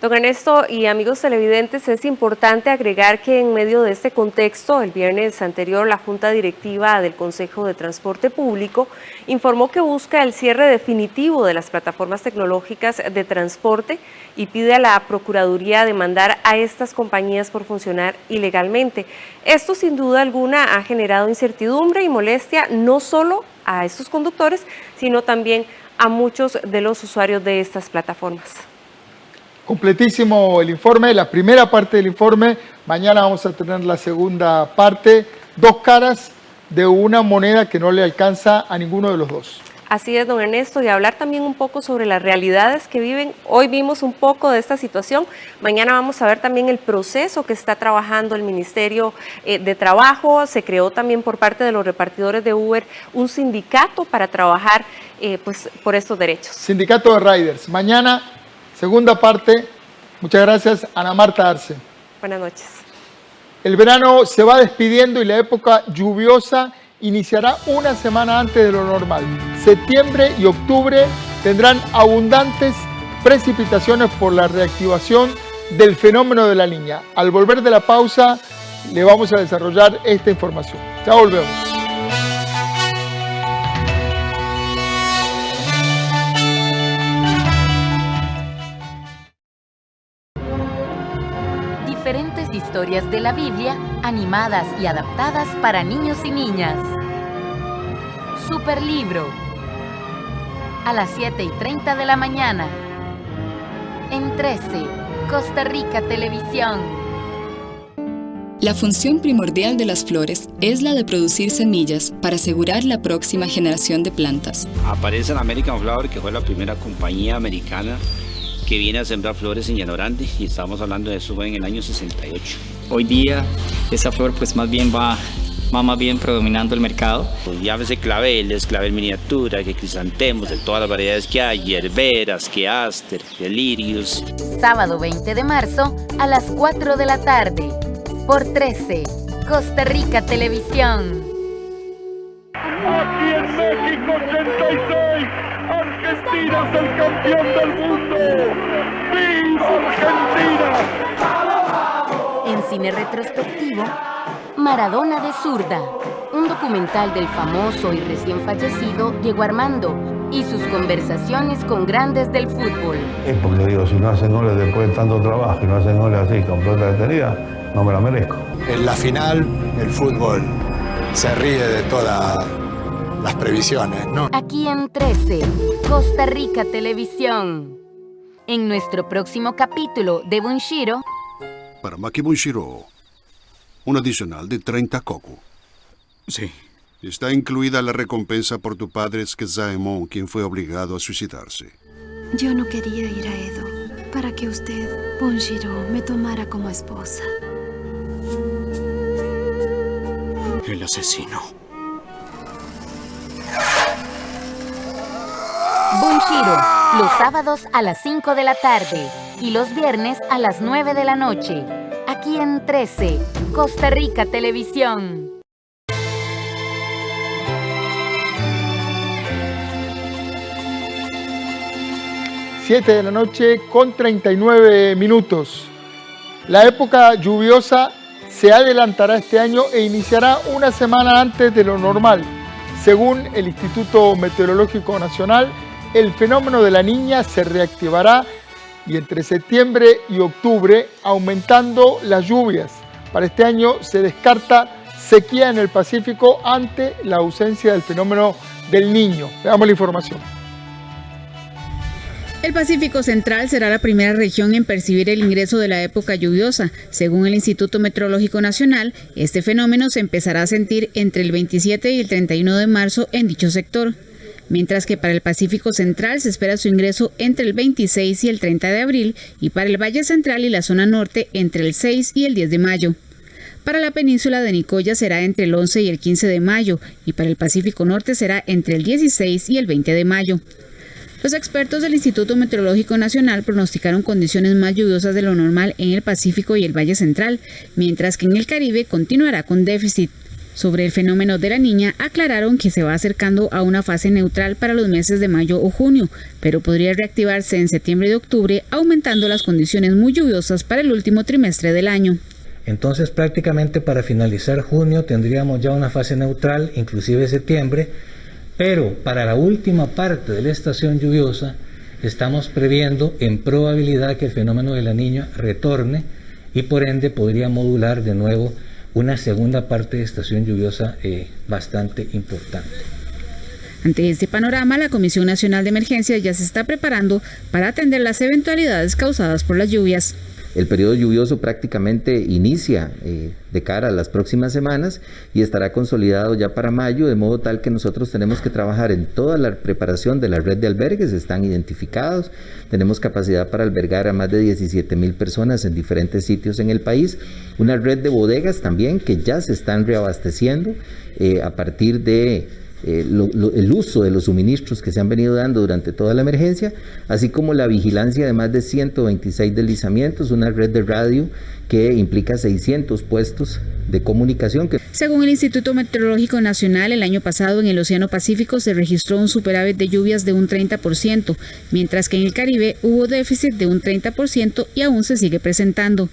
Don Ernesto y amigos televidentes, es importante agregar que en medio de este contexto, el viernes anterior, la Junta Directiva del Consejo de Transporte Público informó que busca el cierre definitivo de las plataformas tecnológicas de transporte y pide a la Procuraduría demandar a estas compañías por funcionar ilegalmente. Esto sin duda alguna ha generado incertidumbre y molestia no solo a estos conductores, sino también a muchos de los usuarios de estas plataformas. Completísimo el informe, la primera parte del informe. Mañana vamos a tener la segunda parte. Dos caras de una moneda que no le alcanza a ninguno de los dos. Así es, don Ernesto, y hablar también un poco sobre las realidades que viven. Hoy vimos un poco de esta situación. Mañana vamos a ver también el proceso que está trabajando el Ministerio de Trabajo. Se creó también por parte de los repartidores de Uber un sindicato para trabajar pues, por estos derechos. Sindicato de Riders. Mañana, segunda parte. Muchas gracias, Ana Marta Arce. Buenas noches. El verano se va despidiendo y la época lluviosa iniciará una semana antes de lo normal. Septiembre y octubre tendrán abundantes precipitaciones por la reactivación del fenómeno de la Niña. Al volver de la pausa, le vamos a desarrollar esta información. Ya volvemos. Diferentes historias de la Biblia, animadas y adaptadas para niños y niñas. Superlibro. A las 7:30 de la mañana. En 13, Costa Rica Televisión. La función primordial de las flores es la de producir semillas para asegurar la próxima generación de plantas. Aparece la American Flower, que fue la primera compañía americana que viene a sembrar flores en Llano Grande, y estamos hablando de eso en el año 68. Hoy día esa flor pues más bien va más bien predominando el mercado. Pues llámese claveles, clavel miniatura, que crisantemos, de todas las variedades que hay, hierberas, que aster, que lirios. Sábado 20 de marzo a las 4 de la tarde. Por 13, Costa Rica Televisión. Aquí en México 86, Argentina es el campeón del mundo. ¡Viva Argentina! En cine retrospectivo, Maradona de zurda, un documental del famoso y recién fallecido Diego Armando y sus conversaciones con grandes del fútbol. Es porque digo, si no hacen goles después de tanto trabajo y no hacen goles así con pelota detenida, no me la merezco. En la final, el fútbol se ríe de todas las previsiones, ¿no? Aquí en 13, Costa Rica Televisión. En nuestro próximo capítulo de Bunshiro. Para Maki Bunshiro, un adicional de 30 koku. Sí. Está incluida la recompensa por tu padre Skezaemon, quien fue obligado a suicidarse. Yo no quería ir a Edo para que usted, Bunshiro, me tomara como esposa. El asesino. Bunshiro. Bonshiro, los sábados a las 5 de la tarde y los viernes a las 9 de la noche. Aquí en 13, Costa Rica Televisión. Siete de la noche con 39 minutos. La época lluviosa se adelantará este año e iniciará una semana antes de lo normal. Según el Instituto Meteorológico Nacional, el fenómeno de la Niña se reactivará y entre septiembre y octubre aumentando las lluvias. Para este año se descarta sequía en el Pacífico ante la ausencia del fenómeno del Niño. Veamos la información. El Pacífico Central será la primera región en percibir el ingreso de la época lluviosa. Según el Instituto Meteorológico Nacional, este fenómeno se empezará a sentir entre el 27 y el 31 de marzo en dicho sector, mientras que para el Pacífico Central se espera su ingreso entre el 26 y el 30 de abril y para el Valle Central y la zona norte entre el 6 y el 10 de mayo. Para la península de Nicoya será entre el 11 y el 15 de mayo y para el Pacífico Norte será entre el 16 y el 20 de mayo. Los expertos del Instituto Meteorológico Nacional pronosticaron condiciones más lluviosas de lo normal en el Pacífico y el Valle Central, mientras que en el Caribe continuará con déficit. Sobre el fenómeno de la Niña, aclararon que se va acercando a una fase neutral para los meses de mayo o junio, pero podría reactivarse en septiembre y octubre, aumentando las condiciones muy lluviosas para el último trimestre del año. Entonces, prácticamente para finalizar junio tendríamos ya una fase neutral, inclusive septiembre, pero para la última parte de la estación lluviosa estamos previendo en probabilidad que el fenómeno de la Niña retorne y por ende podría modular de nuevo una segunda parte de estación lluviosa bastante importante. Ante este panorama, la Comisión Nacional de Emergencias ya se está preparando para atender las eventualidades causadas por las lluvias. El periodo lluvioso prácticamente inicia de cara a las próximas semanas y estará consolidado ya para mayo, de modo tal que nosotros tenemos que trabajar en toda la preparación de la red de albergues, están identificados, tenemos capacidad para albergar a más de 17,000 personas en diferentes sitios en el país, una red de bodegas también que ya se están reabasteciendo a partir de el uso de los suministros que se han venido dando durante toda la emergencia, así como la vigilancia de más de 126 deslizamientos, una red de radio que implica 600 puestos de comunicación. Según el Instituto Meteorológico Nacional, el año pasado en el Océano Pacífico se registró un superávit de lluvias de un 30%, mientras que en el Caribe hubo déficit de un 30% y aún se sigue presentando.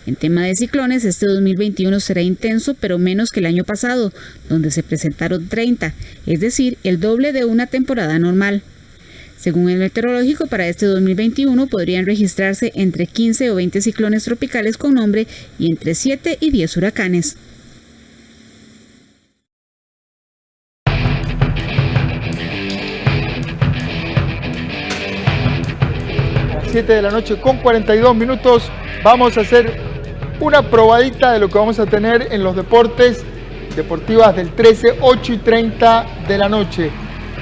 En tema de ciclones, este 2021 será intenso, pero menos que el año pasado, donde se presentaron 30, es decir, el doble de una temporada normal. Según el meteorológico, para este 2021 podrían registrarse entre 15 o 20 ciclones tropicales con nombre y entre 7 y 10 huracanes. A las 7 de la noche con 42 minutos vamos a hacer una probadita de lo que vamos a tener en los deportes deportivas del 13, 8 y 30 de la noche.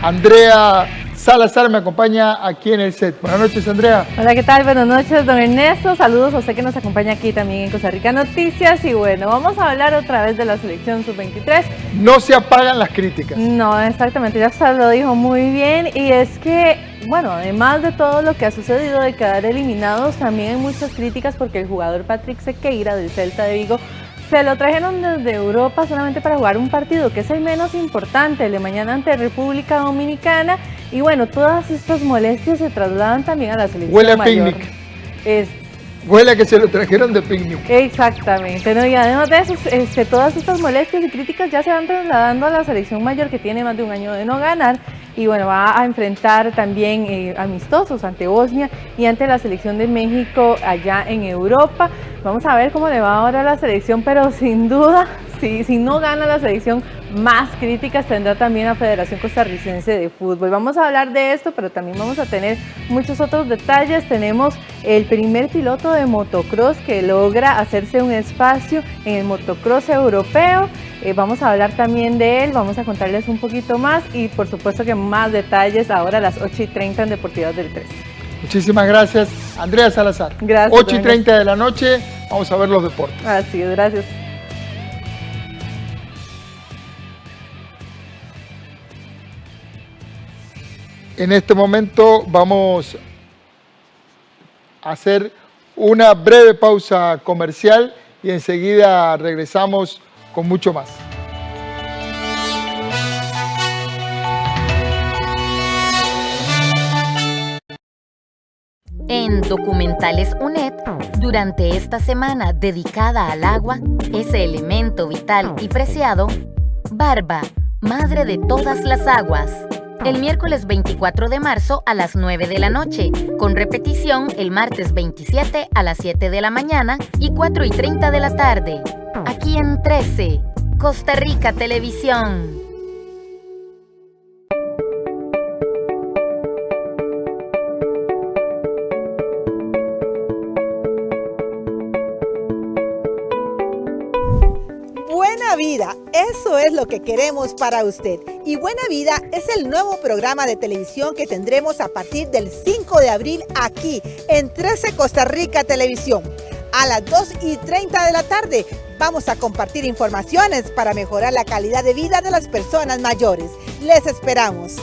Andrea Salazar me acompaña aquí en el set. Buenas noches, Andrea. Hola, ¿qué tal? Buenas noches, don Ernesto. Saludos a usted que nos acompaña aquí también en Costa Rica Noticias. Y bueno, vamos a hablar otra vez de la selección sub-23. No se apagan las críticas. No, exactamente, ya usted lo dijo muy bien. Y es que, bueno, además de todo lo que ha sucedido de quedar eliminados, también hay muchas críticas porque el jugador Patrick Sequeira del Celta de Vigo se lo trajeron desde Europa solamente para jugar un partido que es el menos importante, el de mañana ante República Dominicana. Y bueno, todas estas molestias se trasladan también a la selección Huele a mayor. picnic. Huele a que se lo trajeron de picnic. Exactamente, ¿no? Y además de eso, todas estas molestias y críticas ya se van trasladando a la selección mayor que tiene más de un año de no ganar. Y bueno, va a enfrentar también amistosos ante Bosnia y ante la selección de México allá en Europa. Vamos a ver cómo le va ahora a la selección, pero sin duda, si no gana la selección, más críticas tendrá también la Federación Costarricense de Fútbol. Vamos a hablar de esto, pero también vamos a tener muchos otros detalles. Tenemos el primer piloto de motocross que logra hacerse un espacio en el motocross europeo. Vamos a hablar también de él, vamos a contarles un poquito más y por supuesto que más detalles ahora a las 8 y 30 en Deportivas del 13. Muchísimas gracias, Andrea Salazar. Gracias. 8 y 30 de la noche, vamos a ver los deportes. Así es, gracias. En este momento vamos a hacer una breve pausa comercial y enseguida regresamos con mucho más. En Documentales UNED, durante esta semana dedicada al agua, ese elemento vital y preciado, Barba, madre de todas las aguas. El miércoles 24 de marzo a las 9 de la noche, con repetición el martes 27 a las 7 de la mañana y 4:30 de la tarde. Aquí en 13, Costa Rica Televisión. Buena Vida, eso es lo que queremos para usted. Y Buena Vida es el nuevo programa de televisión que tendremos a partir del 5 de abril aquí en 13 Costa Rica Televisión. A las 2:30 de la tarde vamos a compartir informaciones para mejorar la calidad de vida de las personas mayores. Les esperamos.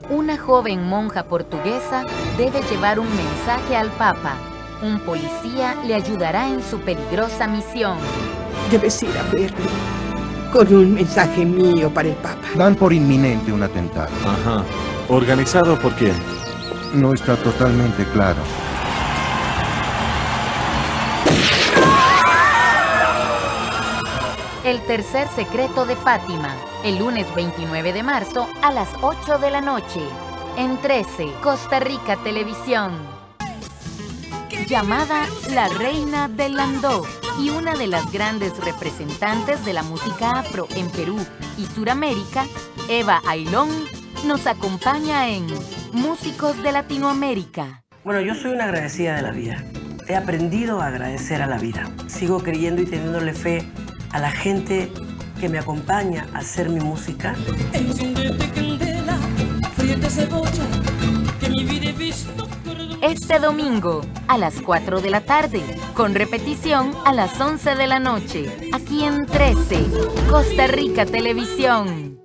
Una joven monja portuguesa debe llevar un mensaje al Papa. Un policía le ayudará en su peligrosa misión. Debes ir a verlo con un mensaje mío para el Papa. Dan por inminente un atentado. Ajá. ¿Organizado por quién? No está totalmente claro. El tercer secreto de Fátima, el lunes 29 de marzo a las 8 de la noche, en 13, Costa Rica Televisión. Llamada la Reina del Landó y una de las grandes representantes de la música afro en Perú y Suramérica, Eva Ailón, nos acompaña en Músicos de Latinoamérica. Bueno, yo soy una agradecida de la vida. He aprendido a agradecer a la vida. Sigo creyendo y teniéndole fe a la gente que me acompaña a hacer mi música. Este domingo a las 4 de la tarde, con repetición a las 11 de la noche, aquí en 13, Costa Rica Televisión.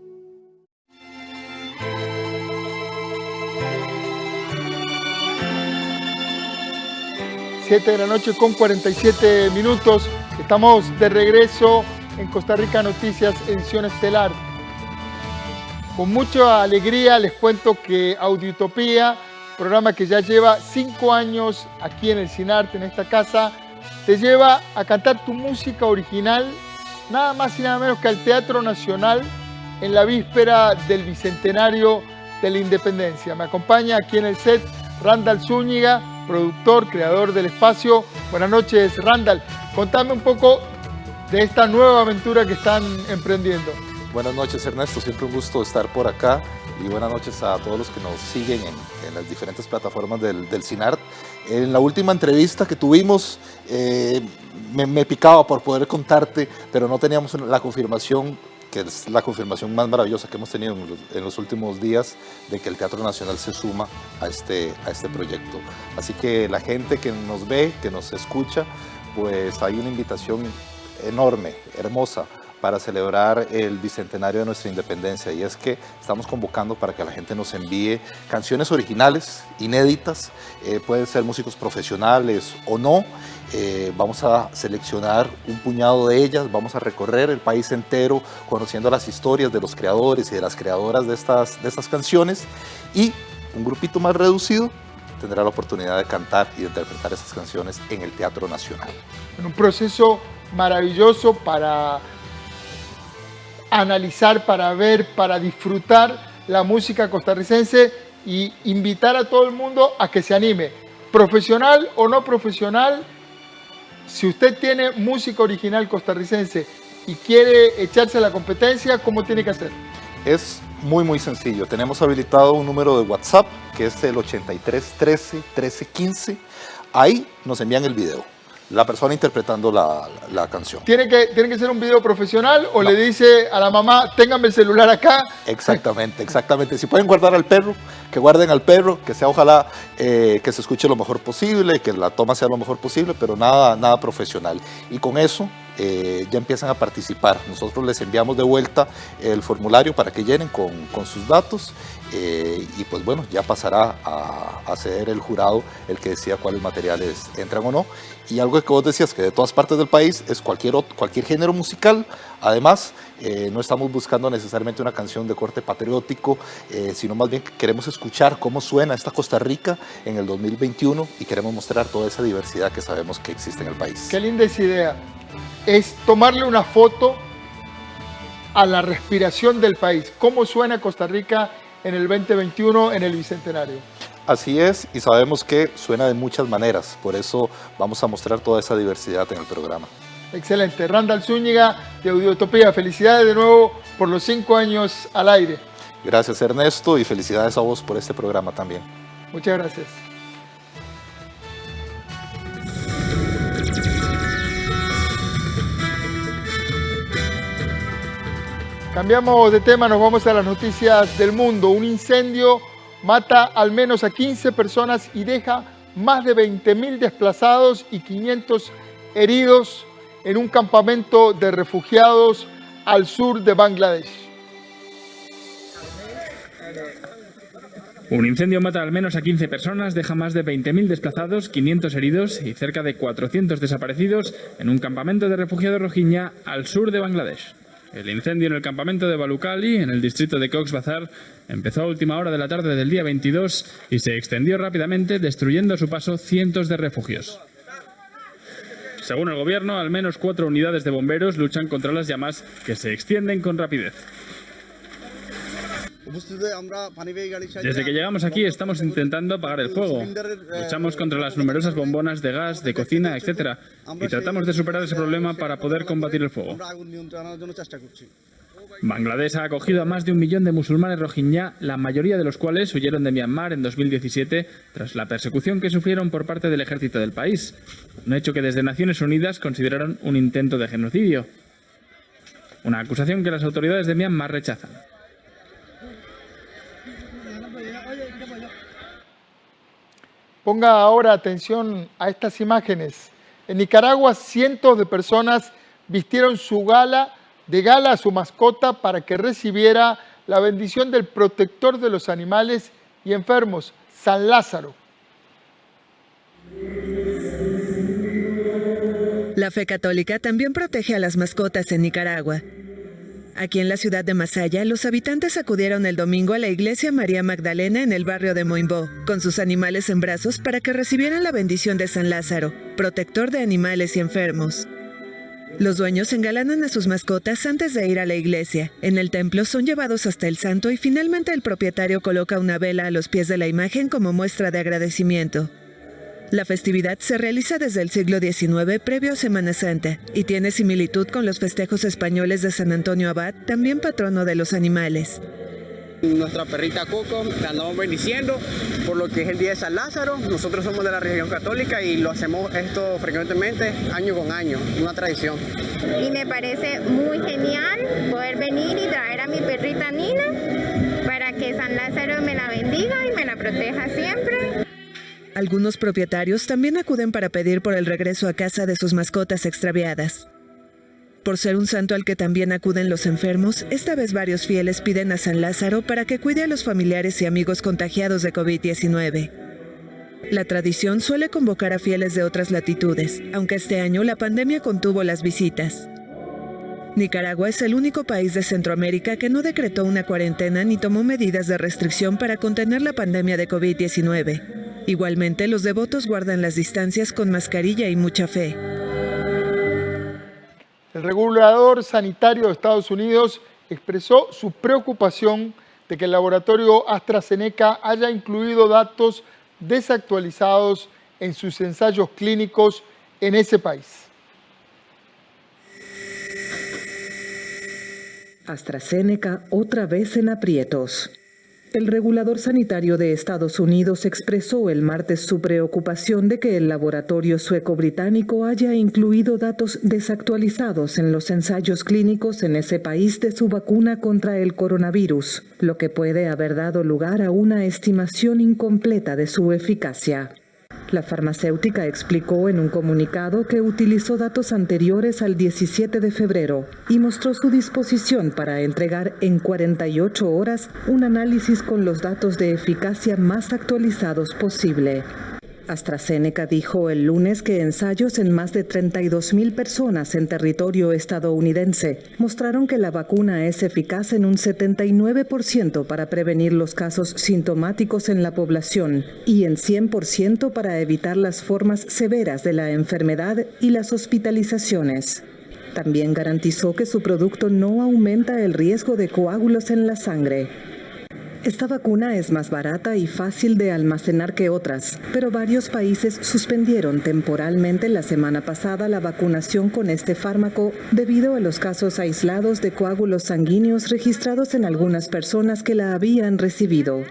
Siete de la noche con 47 minutos. Estamos de regreso en Costa Rica Noticias, edición estelar. Con mucha alegría les cuento que Audiotopía, programa que ya lleva 5 años aquí en el CINART, en esta casa, te lleva a cantar tu música original, nada más y nada menos que al Teatro Nacional, en la víspera del Bicentenario de la Independencia. Me acompaña aquí en el set Randall Zúñiga, productor, creador del espacio. Buenas noches, Randall. Contame un poco de esta nueva aventura que están emprendiendo. Buenas noches, Ernesto. Siempre un gusto estar por acá. Y buenas noches a todos los que nos siguen en las diferentes plataformas del CINART. En la última entrevista que tuvimos, me picaba por poder contarte, pero no teníamos la confirmación, que es la confirmación más maravillosa que hemos tenido en los últimos días, de que el Teatro Nacional se suma a este proyecto. Así que la gente que nos ve, que nos escucha, pues hay una invitación enorme, hermosa, para celebrar el bicentenario de nuestra independencia, y es que estamos convocando para que la gente nos envíe canciones originales, inéditas, pueden ser músicos profesionales o no. Vamos a seleccionar un puñado de ellas, vamos a recorrer el país entero conociendo las historias de los creadores y de las creadoras de estas canciones, y un grupito más reducido tendrá la oportunidad de cantar y de interpretar esas canciones en el Teatro Nacional. Un proceso maravilloso para analizar, para ver, para disfrutar la música costarricense y invitar a todo el mundo a que se anime, profesional o no profesional. Si usted tiene música original costarricense y quiere echarse a la competencia, ¿cómo tiene que hacer? Es muy sencillo. Tenemos habilitado un número de WhatsApp que es el 83 13 13 15. Ahí nos envían el video, la persona interpretando la canción. ¿Tiene que ser un video profesional o no? Le dice a la mamá, ténganme el celular acá? Exactamente. Si pueden guardar al perro, que guarden al perro, que sea ojalá que se escuche lo mejor posible, que la toma sea lo mejor posible, pero nada profesional. Y con eso ya empiezan a participar. Nosotros les enviamos de vuelta el formulario para que llenen con sus datos y pues bueno, ya pasará a ser el jurado el que decida cuáles materiales entran o no. Y algo que vos decías, que de todas partes del país es cualquier género musical. Además, no estamos buscando necesariamente una canción de corte patriótico, sino más bien que queremos escuchar cómo suena esta Costa Rica en el 2021 y queremos mostrar toda esa diversidad que sabemos que existe en el país. Qué linda esa idea. Es tomarle una foto a la respiración del país. ¿Cómo suena Costa Rica en el 2021 en el Bicentenario? Así es, y sabemos que suena de muchas maneras, por eso vamos a mostrar toda esa diversidad en el programa. Excelente. Randall Zúñiga, de Audiotopía, felicidades de nuevo por los 5 años al aire. Gracias, Ernesto, y felicidades a vos por este programa también. Muchas gracias. Cambiamos de tema, nos vamos a las noticias del mundo. Un incendio mata al menos a 15 personas y deja más de 20.000 desplazados y 500 heridos en un campamento de refugiados al sur de Bangladesh. Un incendio mata al menos a 15 personas, deja más de 20.000 desplazados, 500 heridos y cerca de 400 desaparecidos en un campamento de refugiados rohingya al sur de Bangladesh. El incendio en el campamento de Balukhali, en el distrito de Cox's Bazar, empezó a última hora de la tarde del día 22 y se extendió rápidamente, destruyendo a su paso cientos de refugios. Según el gobierno, al menos 4 unidades de bomberos luchan contra las llamas que se extienden con rapidez. Desde que llegamos aquí estamos intentando apagar el fuego. Luchamos contra las numerosas bombonas de gas, de cocina, etc. Y tratamos de superar ese problema para poder combatir el fuego. Bangladesh ha acogido a más de 1 millón de musulmanes rohingya, la mayoría de los cuales huyeron de Myanmar en 2017 tras la persecución que sufrieron por parte del ejército del país. Un hecho que desde Naciones Unidas consideraron un intento de genocidio. Una acusación que las autoridades de Myanmar rechazan. Ponga ahora atención a estas imágenes. En Nicaragua, cientos de personas vistieron de gala a su mascota para que recibiera la bendición del protector de los animales y enfermos, San Lázaro. La fe católica también protege a las mascotas en Nicaragua. Aquí en la ciudad de Masaya, los habitantes acudieron el domingo a la iglesia María Magdalena en el barrio de Moimbó, con sus animales en brazos para que recibieran la bendición de San Lázaro, protector de animales y enfermos. Los dueños engalanan a sus mascotas antes de ir a la iglesia. En el templo son llevados hasta el santo y finalmente el propietario coloca una vela a los pies de la imagen como muestra de agradecimiento. La festividad se realiza desde el siglo XIX previo a Semana Santa y tiene similitud con los festejos españoles de San Antonio Abad, también patrono de los animales. Nuestra perrita Coco la andamos bendiciendo por lo que es el Día de San Lázaro. Nosotros somos de la religión católica y lo hacemos esto frecuentemente, año con año, una tradición. Y me parece muy genial poder venir y traer a mi perrita Nina para que San Lázaro me la bendiga y me la proteja siempre. Algunos propietarios también acuden para pedir por el regreso a casa de sus mascotas extraviadas. Por ser un santo al que también acuden los enfermos, esta vez varios fieles piden a San Lázaro para que cuide a los familiares y amigos contagiados de COVID-19. La tradición suele convocar a fieles de otras latitudes, aunque este año la pandemia contuvo las visitas. Nicaragua es el único país de Centroamérica que no decretó una cuarentena ni tomó medidas de restricción para contener la pandemia de COVID-19. Igualmente, los devotos guardan las distancias con mascarilla y mucha fe. El regulador sanitario de Estados Unidos expresó su preocupación de que el laboratorio AstraZeneca haya incluido datos desactualizados en sus ensayos clínicos en ese país. AstraZeneca otra vez en aprietos. El regulador sanitario de Estados Unidos expresó el martes su preocupación de que el laboratorio sueco-británico haya incluido datos desactualizados en los ensayos clínicos en ese país de su vacuna contra el coronavirus, lo que puede haber dado lugar a una estimación incompleta de su eficacia. La farmacéutica explicó en un comunicado que utilizó datos anteriores al 17 de febrero y mostró su disposición para entregar en 48 horas un análisis con los datos de eficacia más actualizados posible. AstraZeneca dijo el lunes que ensayos en más de 32,000 personas en territorio estadounidense mostraron que la vacuna es eficaz en un 79% para prevenir los casos sintomáticos en la población y en 100% para evitar las formas severas de la enfermedad y las hospitalizaciones. También garantizó que su producto no aumenta el riesgo de coágulos en la sangre. Esta vacuna es más barata y fácil de almacenar que otras, pero varios países suspendieron temporalmente la semana pasada la vacunación con este fármaco debido a los casos aislados de coágulos sanguíneos registrados en algunas personas que la habían recibido.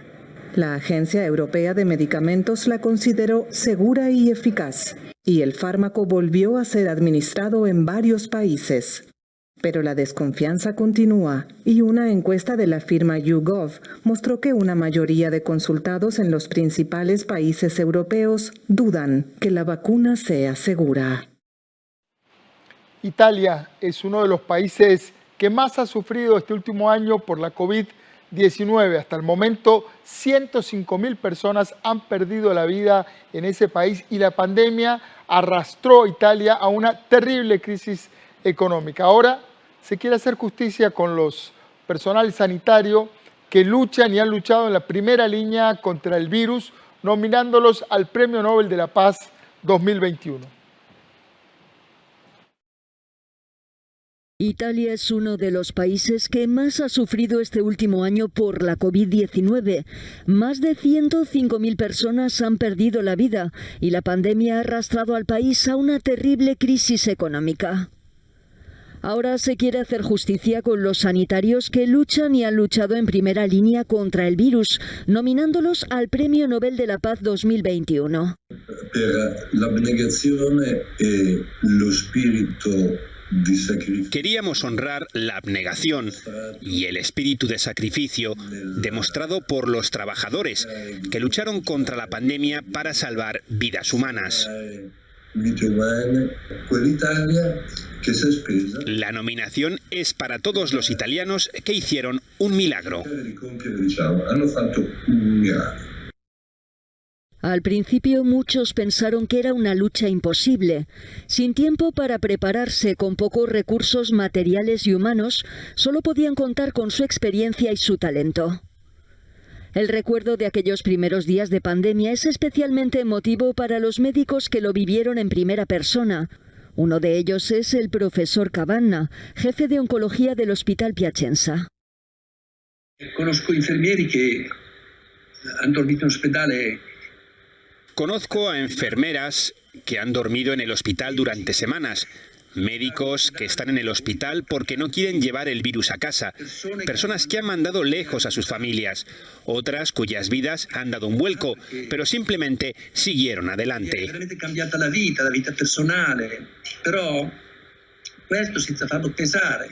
La Agencia Europea de Medicamentos la consideró segura y eficaz, y el fármaco volvió a ser administrado en varios países. Pero la desconfianza continúa y una encuesta de la firma YouGov mostró que una mayoría de consultados en los principales países europeos dudan que la vacuna sea segura. Italia es uno de los países que más ha sufrido este último año por la COVID-19. Hasta el momento, 105,000 personas han perdido la vida en ese país y la pandemia arrastró a Italia a una terrible crisis económica. Ahora se quiere hacer justicia con los personal sanitario que luchan y han luchado en la primera línea contra el virus, nominándolos al Premio Nobel de la Paz 2021. Italia es uno de los países que más ha sufrido este último año por la COVID-19. Más de 105,000 personas han perdido la vida y la pandemia ha arrastrado al país a una terrible crisis económica. Ahora se quiere hacer justicia con los sanitarios que luchan y han luchado en primera línea contra el virus, nominándolos al Premio Nobel de la Paz 2021. Queríamos honrar la abnegación y el espíritu de sacrificio demostrado por los trabajadores que lucharon contra la pandemia para salvar vidas humanas. La nominación es para todos los italianos que hicieron un milagro. Al principio muchos pensaron que era una lucha imposible. Sin tiempo para prepararse, con pocos recursos materiales y humanos, solo podían contar con su experiencia y su talento. El recuerdo de aquellos primeros días de pandemia es especialmente emotivo para los médicos que lo vivieron en primera persona. Uno de ellos es el profesor Cavanna, jefe de oncología del Hospital Piacenza. Conozco enfermieri que han dormido en hospitales. Conozco a enfermeras que han dormido en el hospital durante semanas, médicos que están en el hospital porque no quieren llevar el virus a casa, personas que han mandado lejos a sus familias, otras cuyas vidas han dado un vuelco, pero simplemente siguieron adelante. Veramente cambiata la vita personale, però questo senza farlo pesare.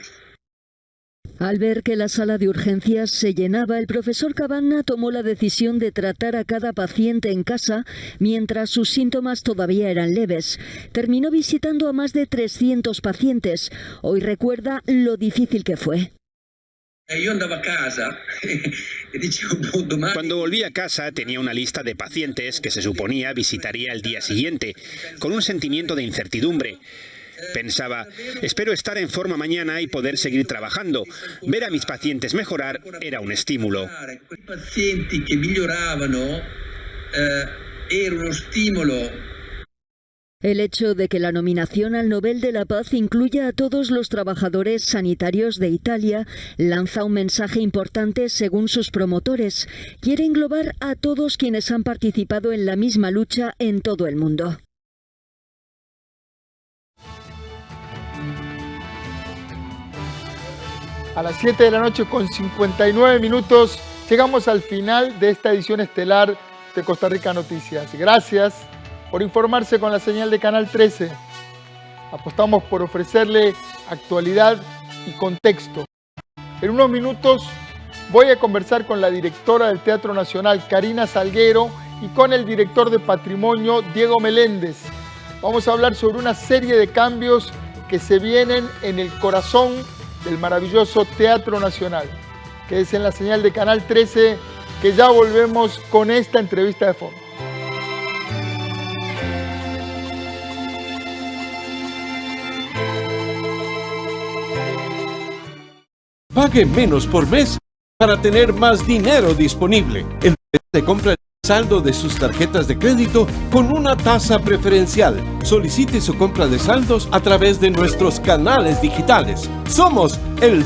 Al ver que la sala de urgencias se llenaba, el profesor Cavanna tomó la decisión de tratar a cada paciente en casa mientras sus síntomas todavía eran leves. Terminó visitando a más de 300 pacientes. Hoy recuerda lo difícil que fue. Cuando volví a casa tenía una lista de pacientes que se suponía visitaría el día siguiente, con un sentimiento de incertidumbre. Pensaba, espero estar en forma mañana y poder seguir trabajando. Ver a mis pacientes mejorar era un estímulo. El hecho de que la nominación al Nobel de la Paz incluya a todos los trabajadores sanitarios de Italia lanza un mensaje importante según sus promotores. Quiere englobar a todos quienes han participado en la misma lucha en todo el mundo. A las 7 de la noche con 59 minutos llegamos al final de esta edición estelar de Costa Rica Noticias. Gracias por informarse con la señal de Canal 13. Apostamos por ofrecerle actualidad y contexto. En unos minutos voy a conversar con la directora del Teatro Nacional, Karina Salguero, y con el director de Patrimonio, Diego Meléndez. Vamos a hablar sobre una serie de cambios que se vienen en el corazón del maravilloso Teatro Nacional, que es en la señal de Canal 13, que ya volvemos con esta entrevista de fondo. Pague menos por mes para tener más dinero disponible. El de compra el saldo de sus tarjetas de crédito con una tasa preferencial. Solicite su compra de saldos a través de nuestros canales digitales. Somos el